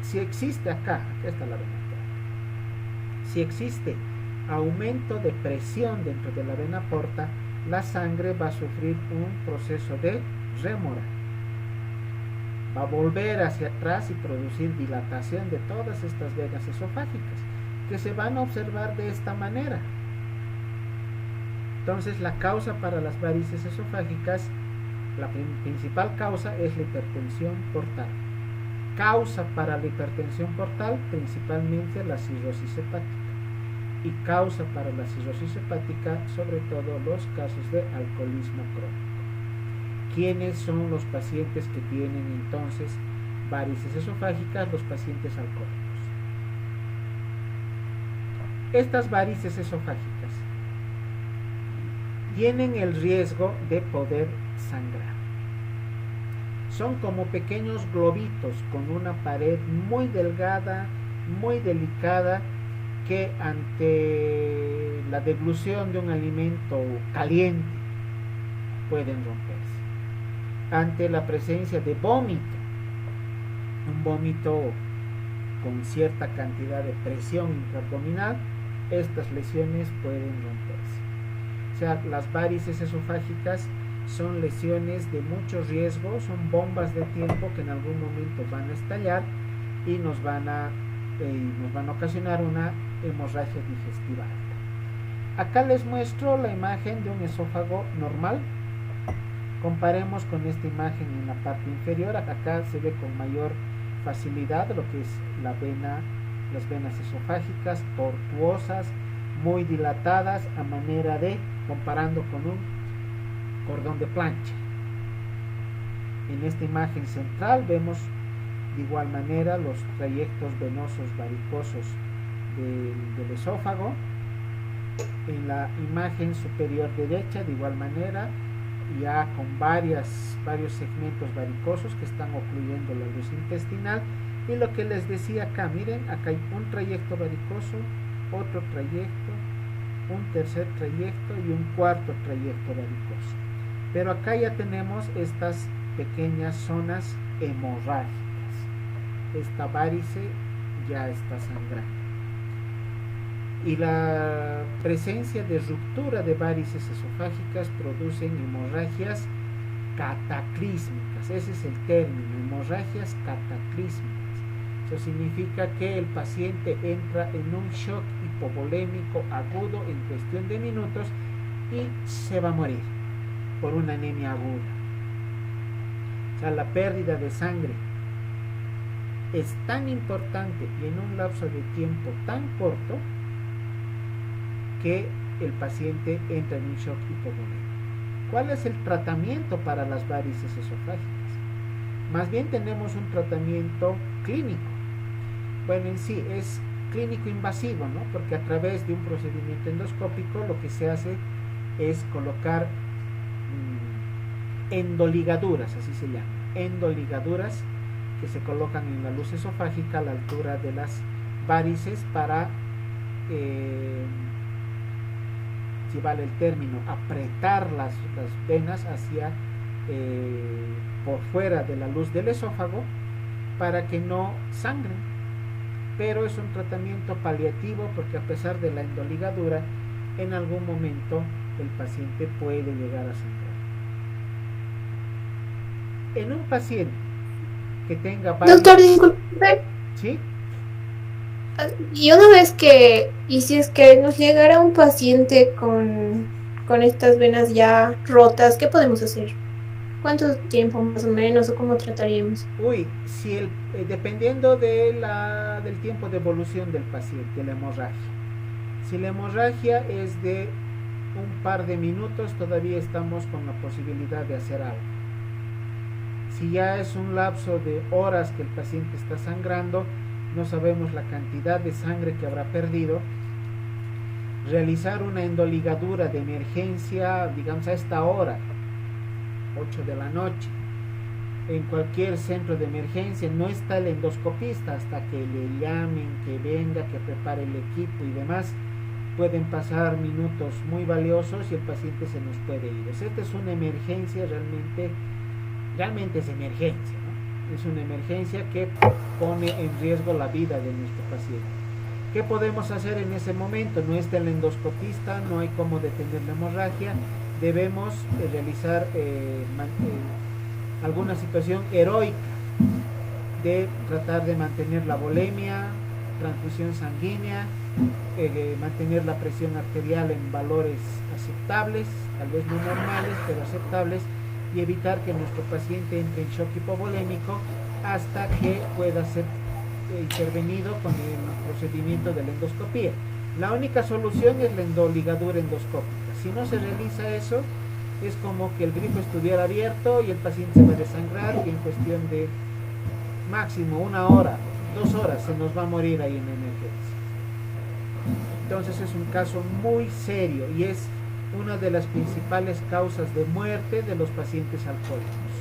si existe acá está la vena porta, si existe aumento de presión dentro de la vena porta, la sangre va a sufrir un proceso de rémora. Va a volver hacia atrás y producir dilatación de todas estas venas esofágicas, que se van a observar de esta manera. Entonces, la causa para las varices esofágicas, la principal causa es la hipertensión portal. Causa para la hipertensión portal, principalmente la cirrosis hepática. Y causa para la cirrosis hepática, sobre todo los casos de alcoholismo crónico. ¿Quiénes son los pacientes que tienen entonces varices esofágicas? Los pacientes alcohólicos. Estas varices esofágicas tienen el riesgo de poder sangrar. Son como pequeños globitos con una pared muy delgada, muy delicada, que ante la deglución de un alimento caliente pueden romperse. Ante la presencia de vómito, un vómito con cierta cantidad de presión intraabdominal, estas lesiones pueden romperse. O sea, las varices esofágicas son lesiones de mucho riesgo, son bombas de tiempo que en algún momento van a estallar y nos van a ocasionar una hemorragia digestiva alta. Acá les muestro la imagen de un esófago normal. Comparemos con esta imagen en la parte inferior. Acá se ve con mayor facilidad lo que es las venas esofágicas tortuosas, muy dilatadas, a manera de, comparando con un cordón de plancha. En esta imagen central vemos de igual manera los trayectos venosos varicosos del esófago. En la imagen superior derecha, de igual manera, ya con varios segmentos varicosos que están ocluyendo la luz intestinal. Y lo que les decía acá, miren, acá hay un trayecto varicoso, otro trayecto, un tercer trayecto y un cuarto trayecto varicoso. Pero acá ya tenemos estas pequeñas zonas hemorrágicas. Esta varice ya está sangrando. Y la presencia de ruptura de varices esofágicas producen hemorragias cataclísmicas. Ese es el término, hemorragias cataclísmicas. Eso significa que el paciente entra en un shock hipovolémico agudo en cuestión de minutos y se va a morir por una anemia aguda. O sea, la pérdida de sangre es tan importante y en un lapso de tiempo tan corto que el paciente entra en un shock hipovolémico. ¿Cuál es el tratamiento para las varices esofágicas? Más bien tenemos un tratamiento clínico. Bueno, en sí es clínico invasivo, ¿no? Porque a través de un procedimiento endoscópico lo que se hace es colocar endoligaduras, así se llama, endoligaduras que se colocan en la luz esofágica a la altura de las varices para, si vale el término, apretar las venas hacia por fuera de la luz del esófago para que no sangren. Pero es un tratamiento paliativo porque a pesar de la endoligadura, en algún momento el paciente puede llegar a sangrar. En un paciente que tenga varios... Doctor, disculpe. ¿Sí? Y una vez y si es que nos llegara un paciente con estas venas ya rotas, ¿qué podemos hacer? ¿Cuánto tiempo más o menos o cómo trataríamos? Uy, si dependiendo del tiempo de evolución del paciente, de la hemorragia. Si la hemorragia es de un par de minutos, todavía estamos con la posibilidad de hacer algo. Si ya es un lapso de horas que el paciente está sangrando, no sabemos la cantidad de sangre que habrá perdido, realizar una endoligadura de emergencia, digamos a esta hora, 8 de la noche, en cualquier centro de emergencia. No está el endoscopista hasta que le llamen, que venga, que prepare el equipo y demás. Pueden pasar minutos muy valiosos y el paciente se nos puede ir. Esta es una emergencia, realmente es emergencia, ¿no? Es una emergencia que pone en riesgo la vida de nuestro paciente. ¿Qué podemos hacer en ese momento? No está el endoscopista, no hay cómo detener la hemorragia. Debemos realizar alguna situación heroica de tratar de mantener la volemia, transfusión sanguínea, mantener la presión arterial en valores aceptables, tal vez no normales, pero aceptables, y evitar que nuestro paciente entre en shock hipovolémico hasta que pueda ser intervenido con el procedimiento de la endoscopía. La única solución es la endoligadura endoscópica. Si no se realiza eso, es como que el grifo estuviera abierto y el paciente se va a desangrar y en cuestión de máximo 1 hora, 2 horas se nos va a morir ahí en la emergencia. Entonces es un caso muy serio y es una de las principales causas de muerte de los pacientes alcohólicos.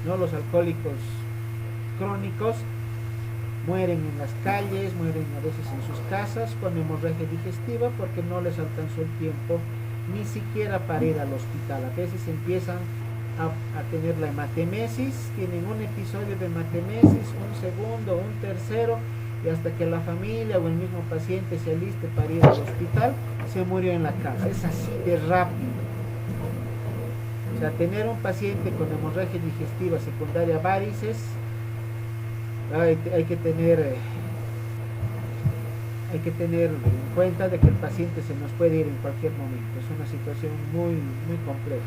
¿No? Los alcohólicos crónicos mueren en las calles, mueren a veces en sus casas con hemorragia digestiva porque no les alcanzó el tiempo ni siquiera para ir al hospital. A veces empiezan a tener la hematemesis, tienen un episodio de hematemesis, un segundo, un tercero, y hasta que la familia o el mismo paciente se aliste para ir al hospital, se murió en la casa. Es así de rápido. O sea, tener un paciente con hemorragia digestiva secundaria a varices, hay que tener en cuenta de que el paciente se nos puede ir en cualquier momento. Es una situación muy, muy compleja.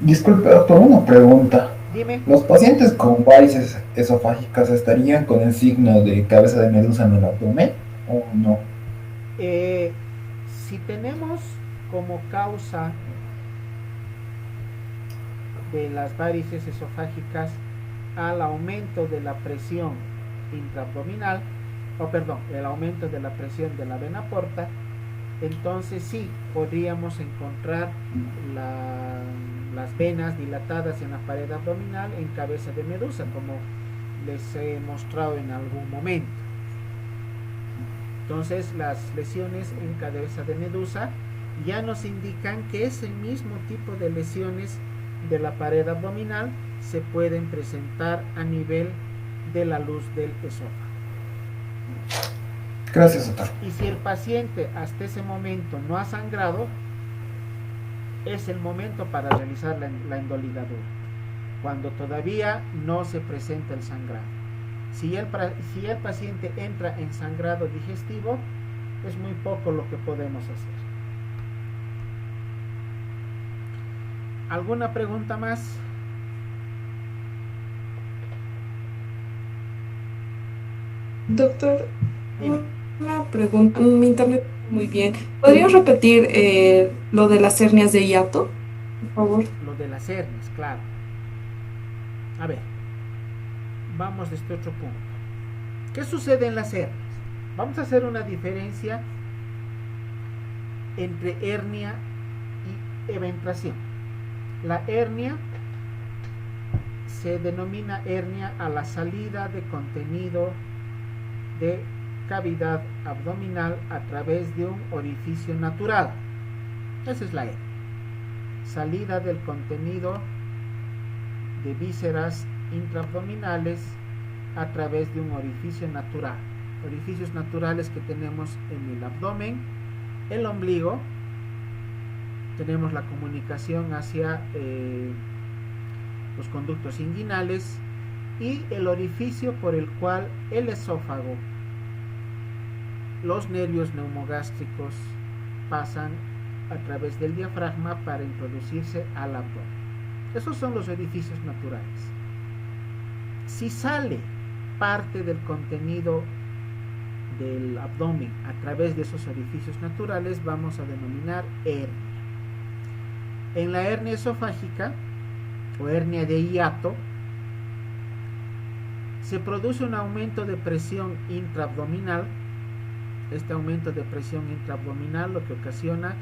Disculpe, doctor, una pregunta. Dime. ¿Los pacientes con varices esofágicas estarían con el signo de cabeza de medusa en el abdomen o no? Si tenemos como causa de las varices esofágicas al aumento de la presión intraabdominal, el aumento de la presión de la vena porta, entonces sí podríamos encontrar las venas dilatadas en la pared abdominal en cabeza de medusa, como les he mostrado en algún momento. Entonces las lesiones en cabeza de medusa ya nos indican que ese mismo tipo de lesiones de la pared abdominal se pueden presentar a nivel de la luz del esófago. Gracias, doctor. Y si el paciente hasta ese momento no ha sangrado, es el momento para realizar la endoligadura, cuando todavía no se presenta el sangrado. Si el paciente entra en sangrado digestivo, es muy poco lo que podemos hacer. ¿Alguna pregunta más? Doctor, Dime. una pregunta. Mi internet muy bien. ¿Podría repetir lo de las hernias de hiato, por favor? Lo de las hernias, claro. A ver, vamos de este otro punto. ¿Qué sucede en las hernias? Vamos a hacer una diferencia entre hernia y eventración. La hernia se denomina hernia a la salida de contenido de cavidad abdominal a través de un orificio natural. Esa es la hernia. Salida del contenido de vísceras intraabdominales a través de un orificio natural. Orificios naturales que tenemos en el abdomen, el ombligo, tenemos la comunicación hacia los conductos inguinales y el orificio por el cual el esófago, los nervios neumogástricos pasan a través del diafragma para introducirse al abdomen. Esos son los orificios naturales. Si sale parte del contenido del abdomen a través de esos orificios naturales, vamos a denominar hernia. En la hernia esofágica o hernia de hiato se produce un aumento de presión intraabdominal. Este aumento de presión intraabdominal lo que ocasiona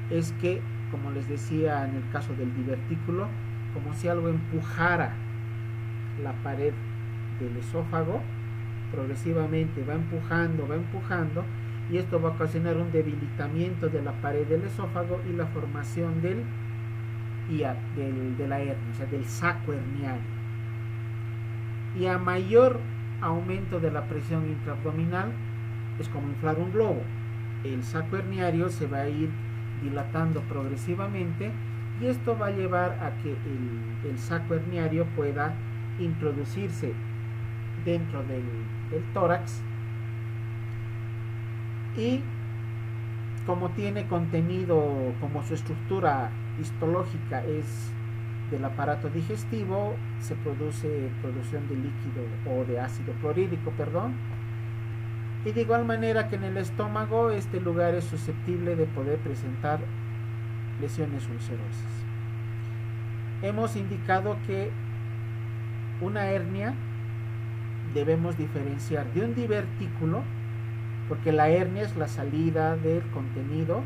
es que, como les decía en el caso del divertículo, como si algo empujara la pared del esófago, progresivamente va empujando, y esto va a ocasionar un debilitamiento de la pared del esófago y la formación de la hernia, o sea, del saco herniario. Y a mayor aumento de la presión intraabdominal, es como inflar un globo. El saco herniario se va a ir dilatando progresivamente y esto va a llevar a que el saco herniario pueda introducirse dentro del tórax, y como tiene contenido, como su estructura histológica es del aparato digestivo, se produce producción de líquido o de ácido clorhídrico, y de igual manera que en el estómago, este lugar es susceptible de poder presentar lesiones ulcerosas. Hemos indicado que una hernia debemos diferenciar de un divertículo, porque la hernia es la salida del contenido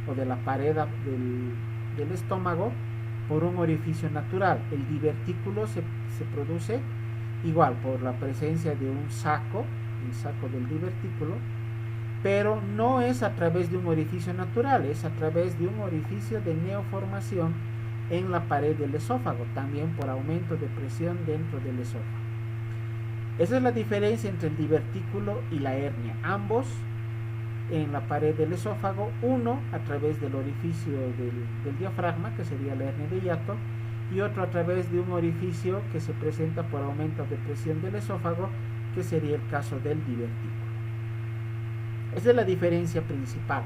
o de la pared del estómago por un orificio natural. El divertículo se produce igual por la presencia de un saco, el saco del divertículo, pero no es a través de un orificio natural, es a través de un orificio de neoformación en la pared del esófago, también por aumento de presión dentro del esófago. Esa es la diferencia entre el divertículo y la hernia, ambos en la pared del esófago, uno a través del orificio del diafragma, que sería la hernia de hiato, y otro a través de un orificio que se presenta por aumento de presión del esófago, que sería el caso del divertículo. Esa es la diferencia principal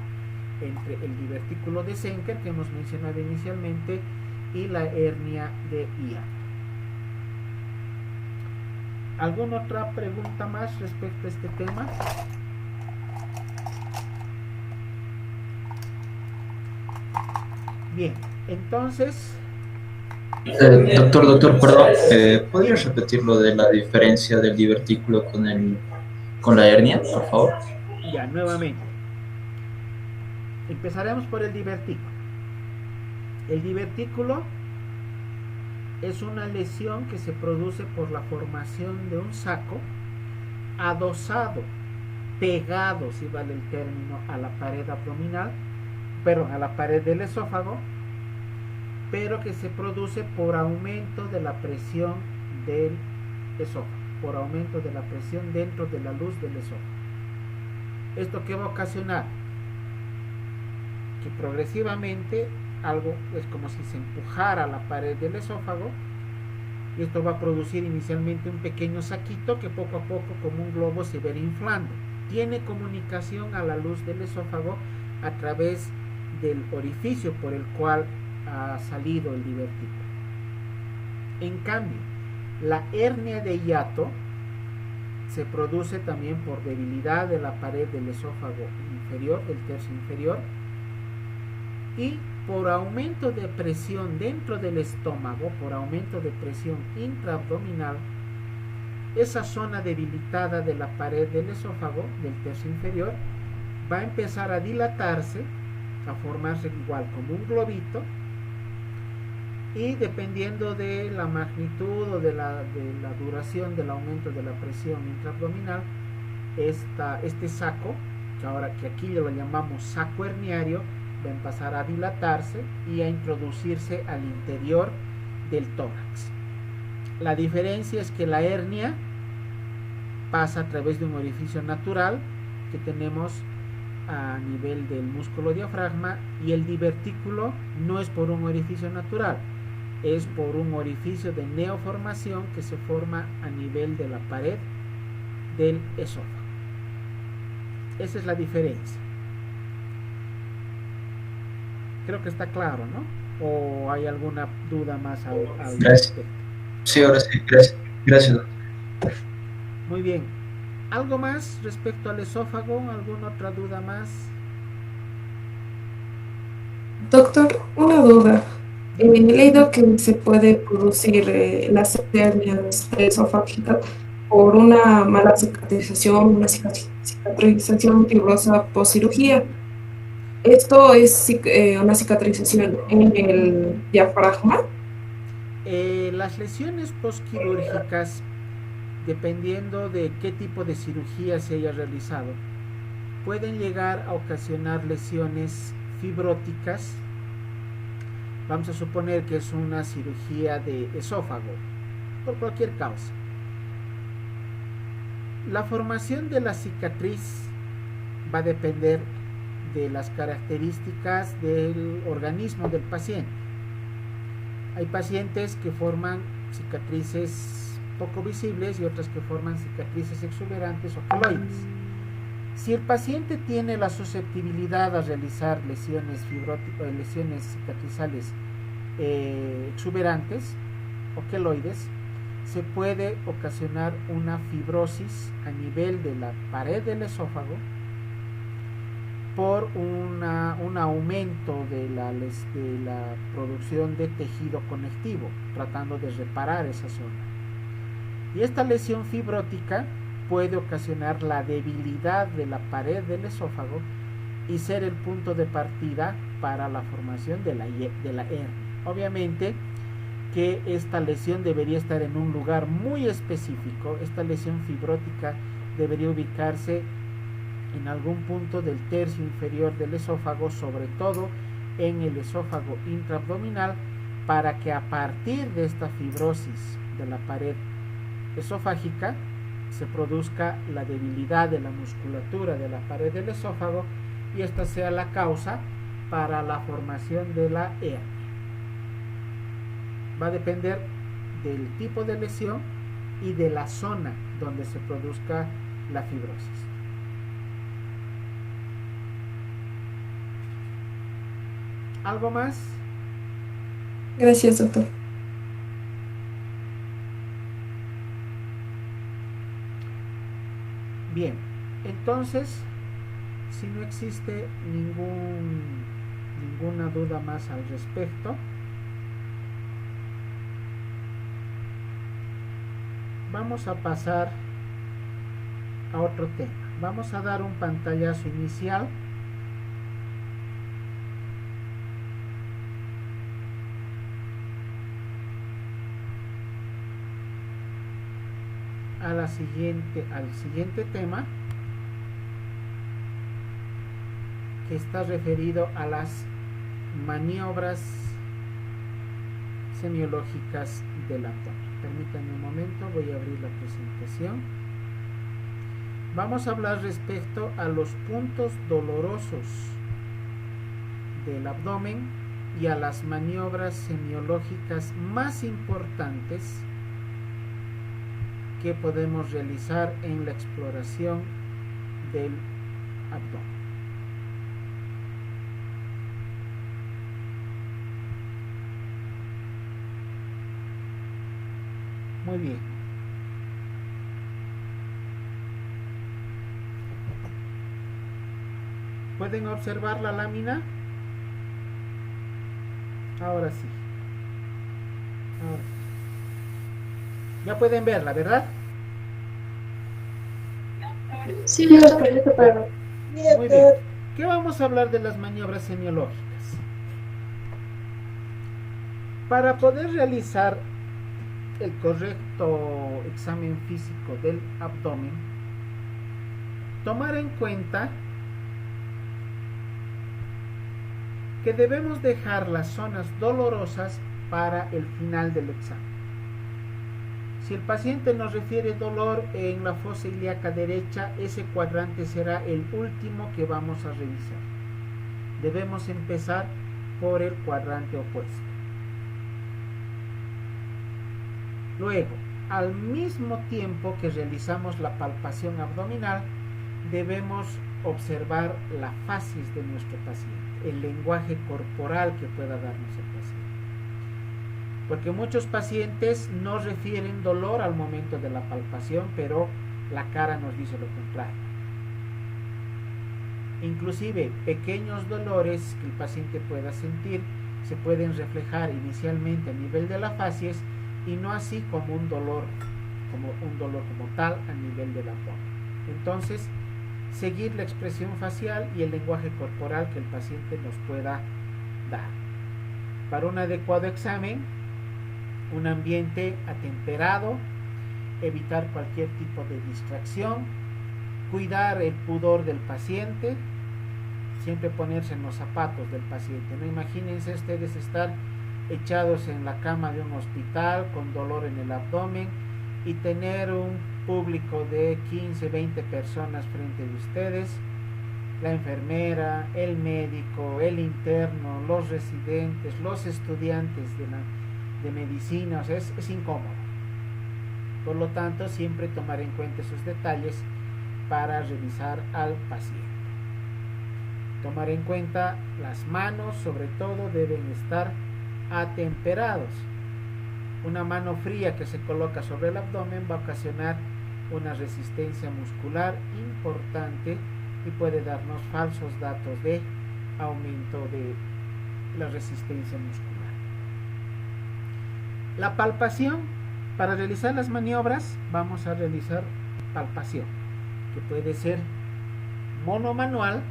entre el divertículo de Zenker, que hemos mencionado inicialmente, y la hernia de hiato. ¿Alguna otra pregunta más respecto a este tema? Bien, entonces... Doctor, perdón, ¿podrías repetir lo de la diferencia del divertículo con la hernia, por favor? Ya, nuevamente. Empezaremos por el divertículo. El divertículo es una lesión que se produce por la formación de un saco adosado, pegado, si vale el término, a la pared abdominal, a la pared del esófago, pero que se produce por aumento de la presión del esófago, por aumento de la presión dentro de la luz del esófago. ¿Esto qué va a ocasionar? Que progresivamente algo es como si se empujara la pared del esófago, y esto va a producir inicialmente un pequeño saquito que poco a poco, como un globo, se va a ir inflando. Tiene comunicación a la luz del esófago a través del orificio por el cual ha salido el divertículo. En cambio, la hernia de hiato se produce también por debilidad de la pared del esófago inferior, del tercio inferior, y por aumento de presión dentro del estómago, por aumento de presión intraabdominal. Esa zona debilitada de la pared del esófago, del tercio inferior, va a empezar a dilatarse, a formarse igual como un globito, y dependiendo de la magnitud o de la duración del aumento de la presión intraabdominal, este saco, que aquí lo llamamos saco herniario, va a empezar a dilatarse y a introducirse al interior del tórax. La diferencia es que la hernia pasa a través de un orificio natural que tenemos a nivel del músculo diafragma, y el divertículo no es por un orificio natural, es por un orificio de neoformación que se forma a nivel de la pared del esófago. Esa es la diferencia. Creo que está claro, ¿no? ¿O hay alguna duda más al Gracias. respecto? Sí, ahora sí, gracias. Gracias, doctor. Muy bien. ¿Algo más respecto al esófago? ¿Alguna otra duda más? Doctor, una duda. He leído que se puede producir las hernias esofágicas por una mala cicatrización, una cicatrización fibrosa post cirugía. ¿Esto es una cicatrización en el diafragma? Las lesiones postquirúrgicas, dependiendo de qué tipo de cirugía se haya realizado, pueden llegar a ocasionar lesiones fibróticas. Vamos a suponer que es una cirugía de esófago, por cualquier causa. La formación de la cicatriz va a depender de las características del organismo del paciente. Hay pacientes que forman cicatrices poco visibles y otras que forman cicatrices exuberantes o queloides. Si el paciente tiene la susceptibilidad a realizar lesiones cicatrizales exuberantes o queloides, se puede ocasionar una fibrosis a nivel de la pared del esófago por un aumento de la producción de tejido conectivo, tratando de reparar esa zona. Y esta lesión fibrótica puede ocasionar la debilidad de la pared del esófago y ser el punto de partida para la formación de la hernia. Obviamente que esta lesión debería estar en un lugar muy específico. Esta lesión fibrótica debería ubicarse en algún punto del tercio inferior del esófago, sobre todo en el esófago intraabdominal, para que a partir de esta fibrosis de la pared esofágica se produzca la debilidad de la musculatura de la pared del esófago y esta sea la causa para la formación de la hernia. Va a depender del tipo de lesión y de la zona donde se produzca la fibrosis. ¿Algo más? Gracias, doctor. Bien, entonces, si no existe ninguna duda más al respecto, vamos a pasar a otro tema. Vamos a dar un pantallazo inicial al siguiente tema, que está referido a las maniobras semiológicas del abdomen. Permítanme un momento, voy a abrir la presentación. Vamos a hablar respecto a los puntos dolorosos del abdomen y a las maniobras semiológicas más importantes que podemos realizar en la exploración del abdomen. Muy bien. ¿Pueden observar la lámina? Ahora sí. Ahora sí. Ya pueden verla, ¿verdad? Sí, lo perfecto para ver. Muy bien. ¿Qué vamos a hablar de las maniobras semiológicas? Para poder realizar el correcto examen físico del abdomen, tomar en cuenta que debemos dejar las zonas dolorosas para el final del examen. Si el paciente nos refiere dolor en la fosa ilíaca derecha, ese cuadrante será el último que vamos a revisar. Debemos empezar por el cuadrante opuesto. Luego, al mismo tiempo que realizamos la palpación abdominal, debemos observar la facies de nuestro paciente, el lenguaje corporal que pueda darnos el paciente. Porque muchos pacientes no refieren dolor al momento de la palpación, pero la cara nos dice lo contrario. Inclusive pequeños dolores que el paciente pueda sentir se pueden reflejar inicialmente a nivel de las facies y no así como un dolor como tal a nivel del abdomen. Entonces, seguir la expresión facial y el lenguaje corporal que el paciente nos pueda dar. Para un adecuado examen, un ambiente atemperado, evitar cualquier tipo de distracción, cuidar el pudor del paciente, siempre ponerse en los zapatos del paciente. No imagínense ustedes estar echados en la cama de un hospital con dolor en el abdomen y tener un público de 15, 20 personas frente de ustedes, la enfermera, el médico, el interno, los residentes, los estudiantes de medicina. O sea, es incómodo. Por lo tanto, siempre tomar en cuenta esos detalles para revisar al paciente. Tomar en cuenta las manos, sobre todo, deben estar atemperados. Una mano fría que se coloca sobre el abdomen va a ocasionar una resistencia muscular importante y puede darnos falsos datos de aumento de la resistencia muscular. La palpación, para realizar las maniobras vamos a realizar palpación, que puede ser monomanual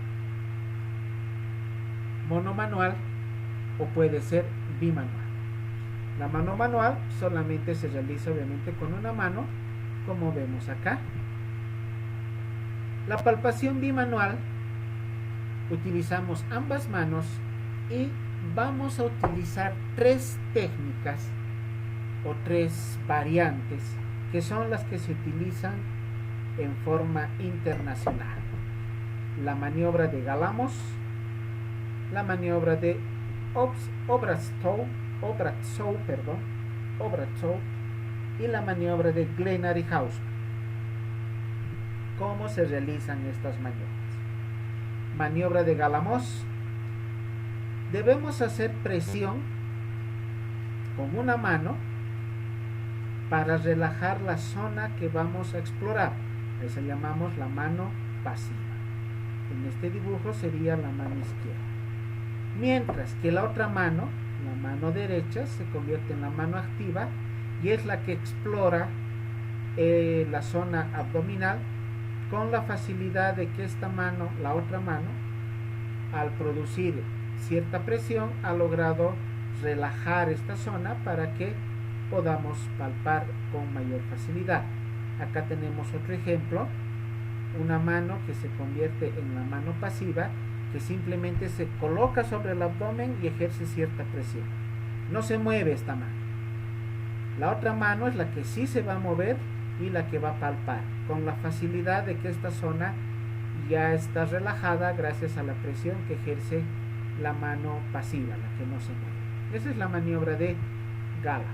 o puede ser bimanual. La mano manual solamente se realiza obviamente con una mano, como vemos acá. La palpación bimanual, utilizamos ambas manos y vamos a utilizar tres técnicas o tres variantes que son las que se utilizan en forma internacional. La maniobra de Galamos, la maniobra de Obratsov y la maniobra de Glenn-Harryhausen. ¿Cómo se realizan estas maniobras? Maniobra de Galamos. Debemos hacer presión con una mano para relajar la zona que vamos a explorar. Esa llamamos la mano pasiva. En este dibujo sería la mano izquierda. Mientras que la otra mano, la mano derecha, se convierte en la mano activa y es la que explora la zona abdominal con la facilidad de que esta mano, la otra mano, al producir cierta presión, ha logrado relajar esta zona para que podamos palpar con mayor facilidad. Acá tenemos otro ejemplo, una mano que se convierte en la mano pasiva, que simplemente se coloca sobre el abdomen y ejerce cierta presión. No se mueve esta mano. La otra mano es la que sí se va a mover y la que va a palpar, con la facilidad de que esta zona ya está relajada gracias a la presión que ejerce la mano pasiva, la que no se mueve. Esa es la maniobra de Galamos.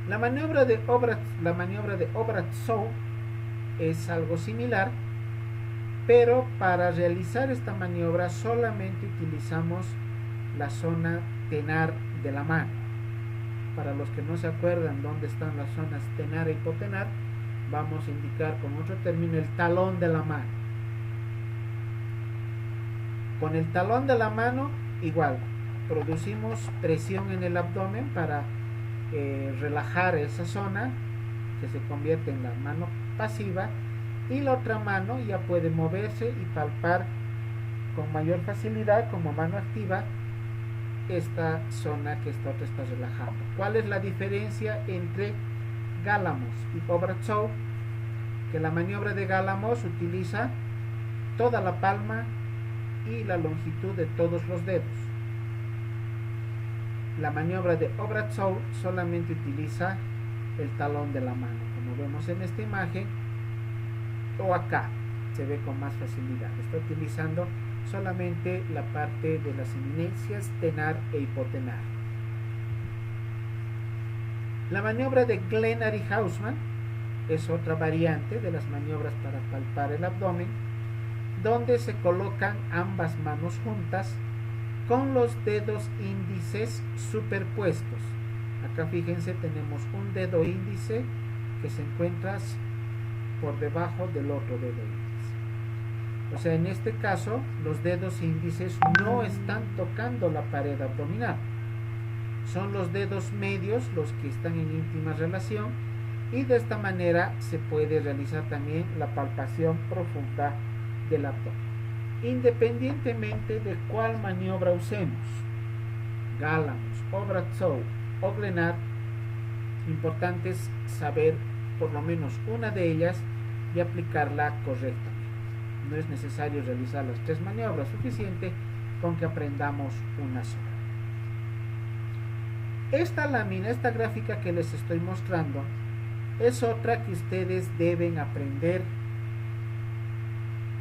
La maniobra de Obratsov es algo similar, pero para realizar esta maniobra solamente utilizamos la zona tenar de la mano. Para los que no se acuerdan dónde están las zonas tenar e hipotenar, vamos a indicar con otro término el talón de la mano. Con el talón de la mano igual, producimos presión en el abdomen para relajar esa zona que se convierte en la mano pasiva, y la otra mano ya puede moverse y palpar con mayor facilidad como mano activa esta zona que esta otra está relajando. ¿Cuál es la diferencia entre Galamos y Obratsov? Que la maniobra de Galamos utiliza toda la palma y la longitud de todos los dedos. La maniobra de Obratsov solamente utiliza el talón de la mano, como vemos en esta imagen, o acá se ve con más facilidad. Está utilizando solamente la parte de las eminencias tenar e hipotenar. La maniobra de Glenary-Hausman es otra variante de las maniobras para palpar el abdomen, donde se colocan ambas manos juntas con los dedos índices superpuestos. Acá fíjense, tenemos un dedo índice que se encuentra por debajo del otro dedo índice. O sea, en este caso, los dedos índices no están tocando la pared abdominal. Son los dedos medios los que están en íntima relación, y de esta manera se puede realizar también la palpación profunda del abdomen, independientemente de cuál maniobra usemos, Galamos o Bradshaw o Glenard. Importante es saber por lo menos una de ellas y aplicarla correctamente. No es necesario realizar las 3 maniobras, suficiente con que aprendamos una sola. Esta lámina, esta gráfica que les estoy mostrando, es otra que ustedes deben aprender,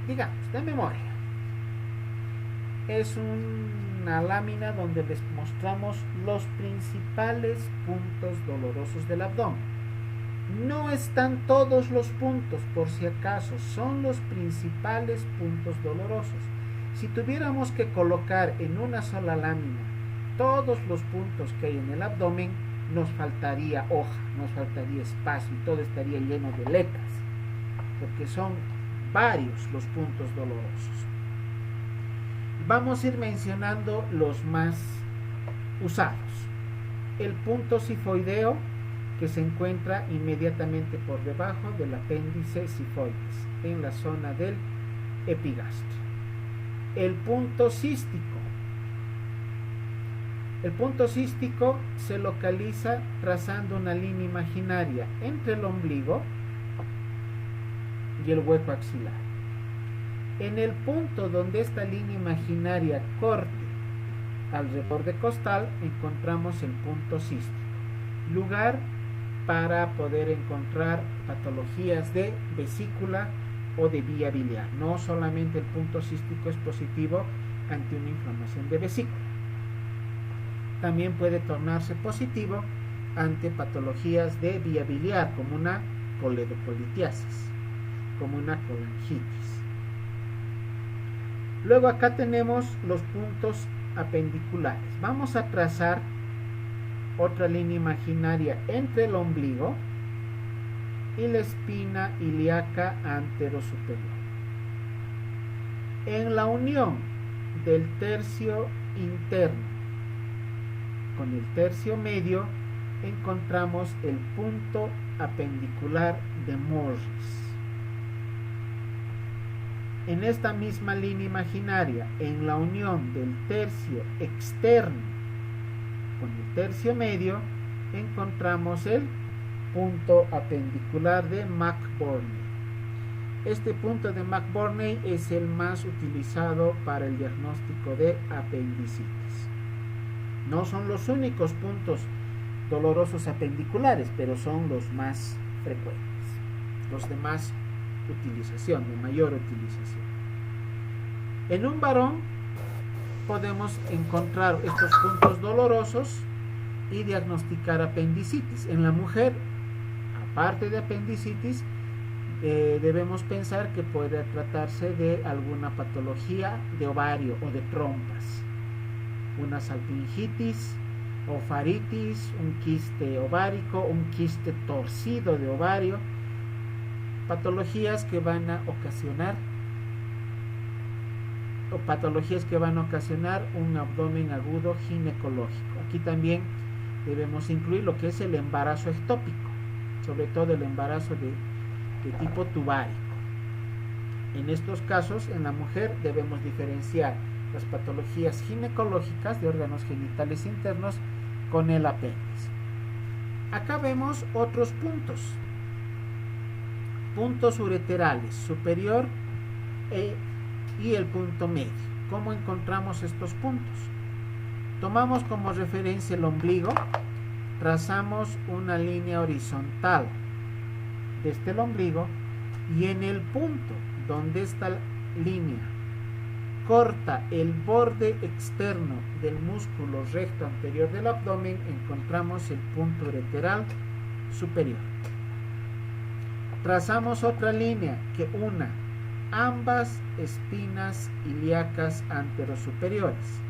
digamos, de memoria. Es una lámina donde les mostramos los principales puntos dolorosos del abdomen. No están todos los puntos, por si acaso, son los principales puntos dolorosos. Si tuviéramos que colocar en una sola lámina todos los puntos que hay en el abdomen, nos faltaría hoja, nos faltaría espacio y todo estaría lleno de letras, porque son varios los puntos dolorosos. Vamos a ir mencionando los más usados. El punto sifoideo, que se encuentra inmediatamente por debajo del apéndice sifoides, en la zona del epigastrio. El punto cístico. El punto cístico se localiza trazando una línea imaginaria entre el ombligo y el hueco axilar. En el punto donde esta línea imaginaria corte alrededor de costal, encontramos el punto cístico, lugar para poder encontrar patologías de vesícula o de vía biliar. No solamente el punto cístico es positivo ante una inflamación de vesícula, también puede tornarse positivo ante patologías de vía biliar, como una coledocolitiasis, como una colangitis. Luego acá tenemos los puntos apendiculares. Vamos a trazar otra línea imaginaria entre el ombligo y la espina ilíaca anterosuperior. En la unión del tercio interno con el tercio medio encontramos el punto apendicular de Morris. En esta misma línea imaginaria, en la unión del tercio externo con el tercio medio, encontramos el punto apendicular de McBurney. Este punto de McBurney es el más utilizado para el diagnóstico de apendicitis. No son los únicos puntos dolorosos apendiculares, pero son los más frecuentes, los de más utilización, de mayor utilización. En un varón podemos encontrar estos puntos dolorosos y diagnosticar apendicitis. En la mujer, aparte de apendicitis, debemos pensar que puede tratarse de alguna patología de ovario o de trompas, una salpingitis, ofaritis, un quiste ovárico, un quiste torcido de ovario, patologías que van a ocasionar un abdomen agudo ginecológico. Aquí también debemos incluir lo que es el embarazo ectópico, sobre todo el embarazo de tipo tubárico. En estos casos, en la mujer debemos diferenciar las patologías ginecológicas de órganos genitales internos con el apéndice. Acá vemos otros puntos ureterales, superior y el punto medio. ¿Cómo encontramos estos puntos? Tomamos como referencia el ombligo, trazamos una línea horizontal desde el ombligo y en el punto donde esta línea corta el borde externo del músculo recto anterior del abdomen, encontramos el punto ureteral superior. Trazamos otra línea que una ambas espinas ilíacas anterosuperiores,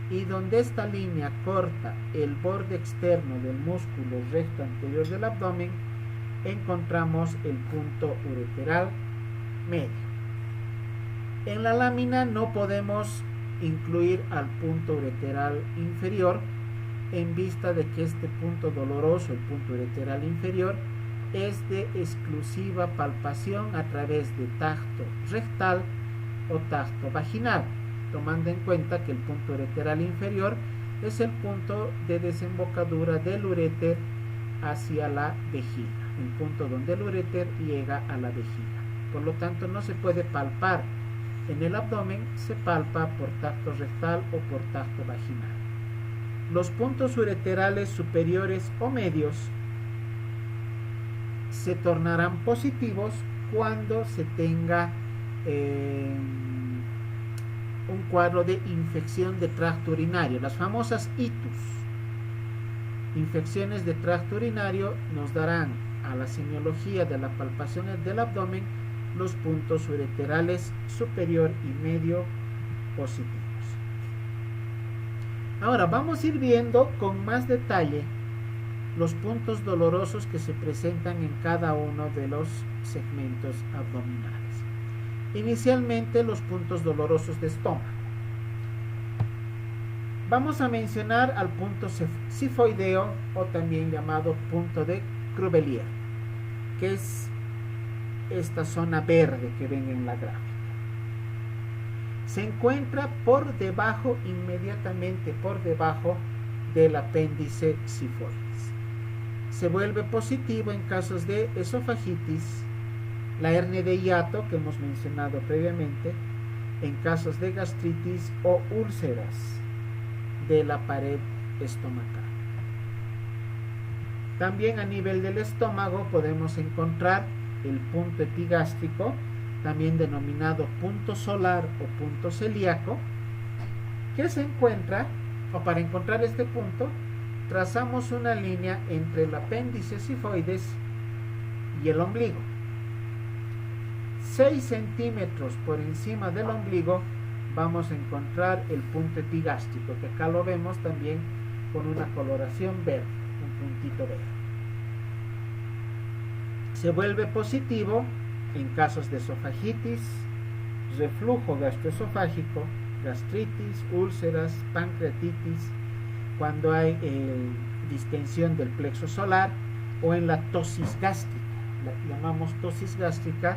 y donde esta línea corta el borde externo del músculo recto anterior del abdomen, encontramos el punto ureteral medio. En la lámina no podemos incluir al punto ureteral inferior, en vista de que este punto doloroso, el punto ureteral inferior, es de exclusiva palpación a través de tacto rectal o tacto vaginal, tomando en cuenta que el punto ureteral inferior es el punto de desembocadura del uréter hacia la vejiga, el punto donde el uréter llega a la vejiga. Por lo tanto, no se puede palpar en el abdomen, se palpa por tacto rectal o por tacto vaginal. Los puntos ureterales superiores o medios se tornarán positivos cuando se tenga un cuadro de infección de tracto urinario, las famosas itus. Infecciones de tracto urinario nos darán a la semiología de la palpación del abdomen los puntos ureterales superior y medio positivos. Ahora vamos a ir viendo con más detalle los puntos dolorosos que se presentan en cada uno de los segmentos abdominales. Inicialmente, los puntos dolorosos de estómago. Vamos a mencionar al punto sifoideo, o también llamado punto de Crubelier, que es esta zona verde que ven en la gráfica. Se encuentra por debajo, inmediatamente por debajo del apéndice sifoides. Se vuelve positivo en casos de esofagitis, la hernia de hiato que hemos mencionado previamente, en casos de gastritis o úlceras de la pared estomacal. También a nivel del estómago podemos encontrar el punto epigástrico, también denominado punto solar o punto celíaco, que se encuentra, o para encontrar este punto, trazamos una línea entre el apéndice sifoides y el ombligo. 6 centímetros por encima del ombligo vamos a encontrar el punto epigástrico, que acá lo vemos también con una coloración verde, un puntito verde. Se vuelve positivo en casos de esofagitis, reflujo gastroesofágico, gastritis, úlceras, pancreatitis, cuando hay distensión del plexo solar, o en la tosis gástrica. La llamamos tosis gástrica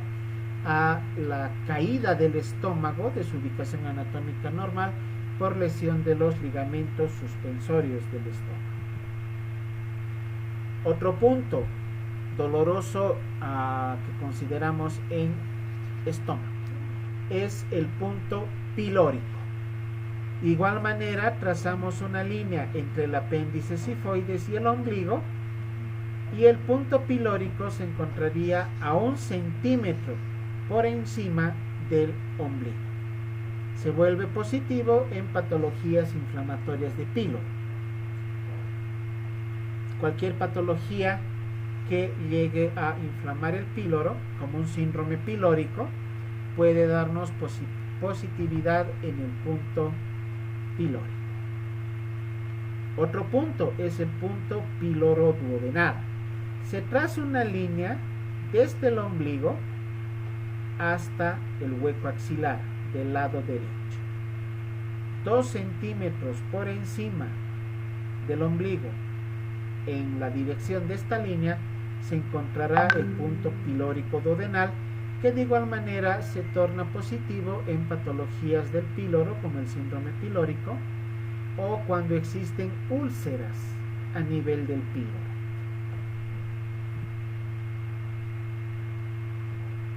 a la caída del estómago de su ubicación anatómica normal por lesión de los ligamentos suspensorios del estómago. Otro punto doloroso que consideramos en estómago es el punto pilórico. De igual manera, trazamos una línea entre el apéndice sifoides y el ombligo, y el punto pilórico se encontraría a 1 centímetro por encima del ombligo. Se vuelve positivo en patologías inflamatorias de píloro. Cualquier patología que llegue a inflamar el píloro, como un síndrome pilórico, puede darnos positividad en el punto pilórico. Otro punto es el punto piloroduodenal. Se traza una línea desde el ombligo hasta el hueco axilar del lado derecho. 2 centímetros por encima del ombligo, en la dirección de esta línea, se encontrará el punto pilórico duodenal, que de igual manera se torna positivo en patologías del píloro, como el síndrome pilórico, o cuando existen úlceras a nivel del píloro.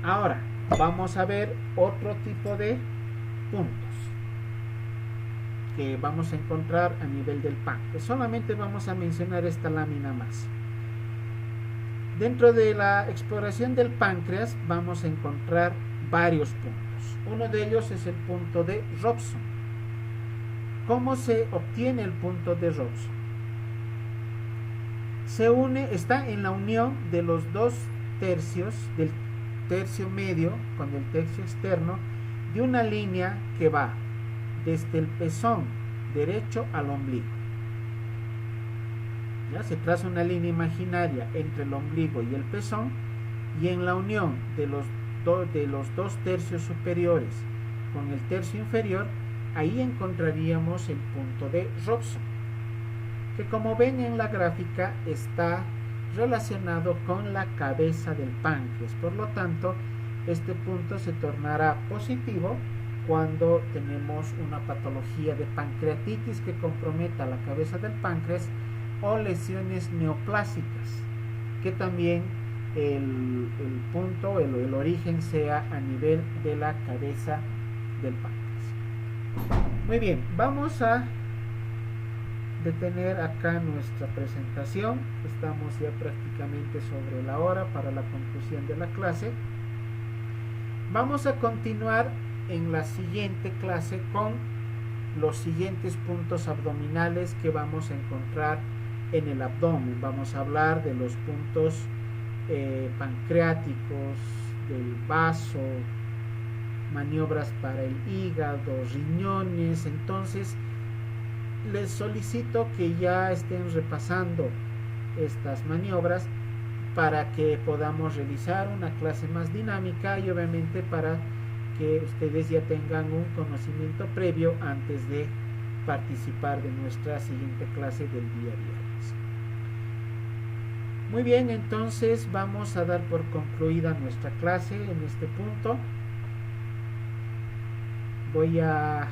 Ahora vamos a ver otro tipo de puntos que vamos a encontrar a nivel del páncreas. Solamente vamos a mencionar esta lámina más. Dentro de la exploración del páncreas vamos a encontrar varios puntos. puntos. Uno de ellos es el punto de Robson. ¿Cómo se obtiene el punto de Robson? Está en la unión de los dos tercios, del tercio medio con el tercio externo, de una línea que va desde el pezón derecho al ombligo. ¿Ya? Se traza una línea imaginaria entre el ombligo y el pezón, y en la unión de los dos tercios superiores con el tercio inferior, ahí encontraríamos el punto de Robson, que como ven en la gráfica está relacionado con la cabeza del páncreas. Por lo tanto, este punto se tornará positivo cuando tenemos una patología de pancreatitis que comprometa la cabeza del páncreas, o lesiones neoplásicas, que también el punto, el origen sea a nivel de la cabeza del páncreas. Muy bien, vamos a detener acá nuestra presentación. Estamos ya prácticamente sobre la hora para la conclusión de la clase. Vamos a continuar en la siguiente clase con los siguientes puntos abdominales que vamos a encontrar en el abdomen. Vamos a hablar de los puntos pancreáticos, del vaso, maniobras para el hígado, riñones. Entonces les solicito que ya estén repasando estas maniobras para que podamos realizar una clase más dinámica, y obviamente para que ustedes ya tengan un conocimiento previo antes de participar de nuestra siguiente clase del día viernes. Muy bien, entonces vamos a dar por concluida nuestra clase en este punto. Voy a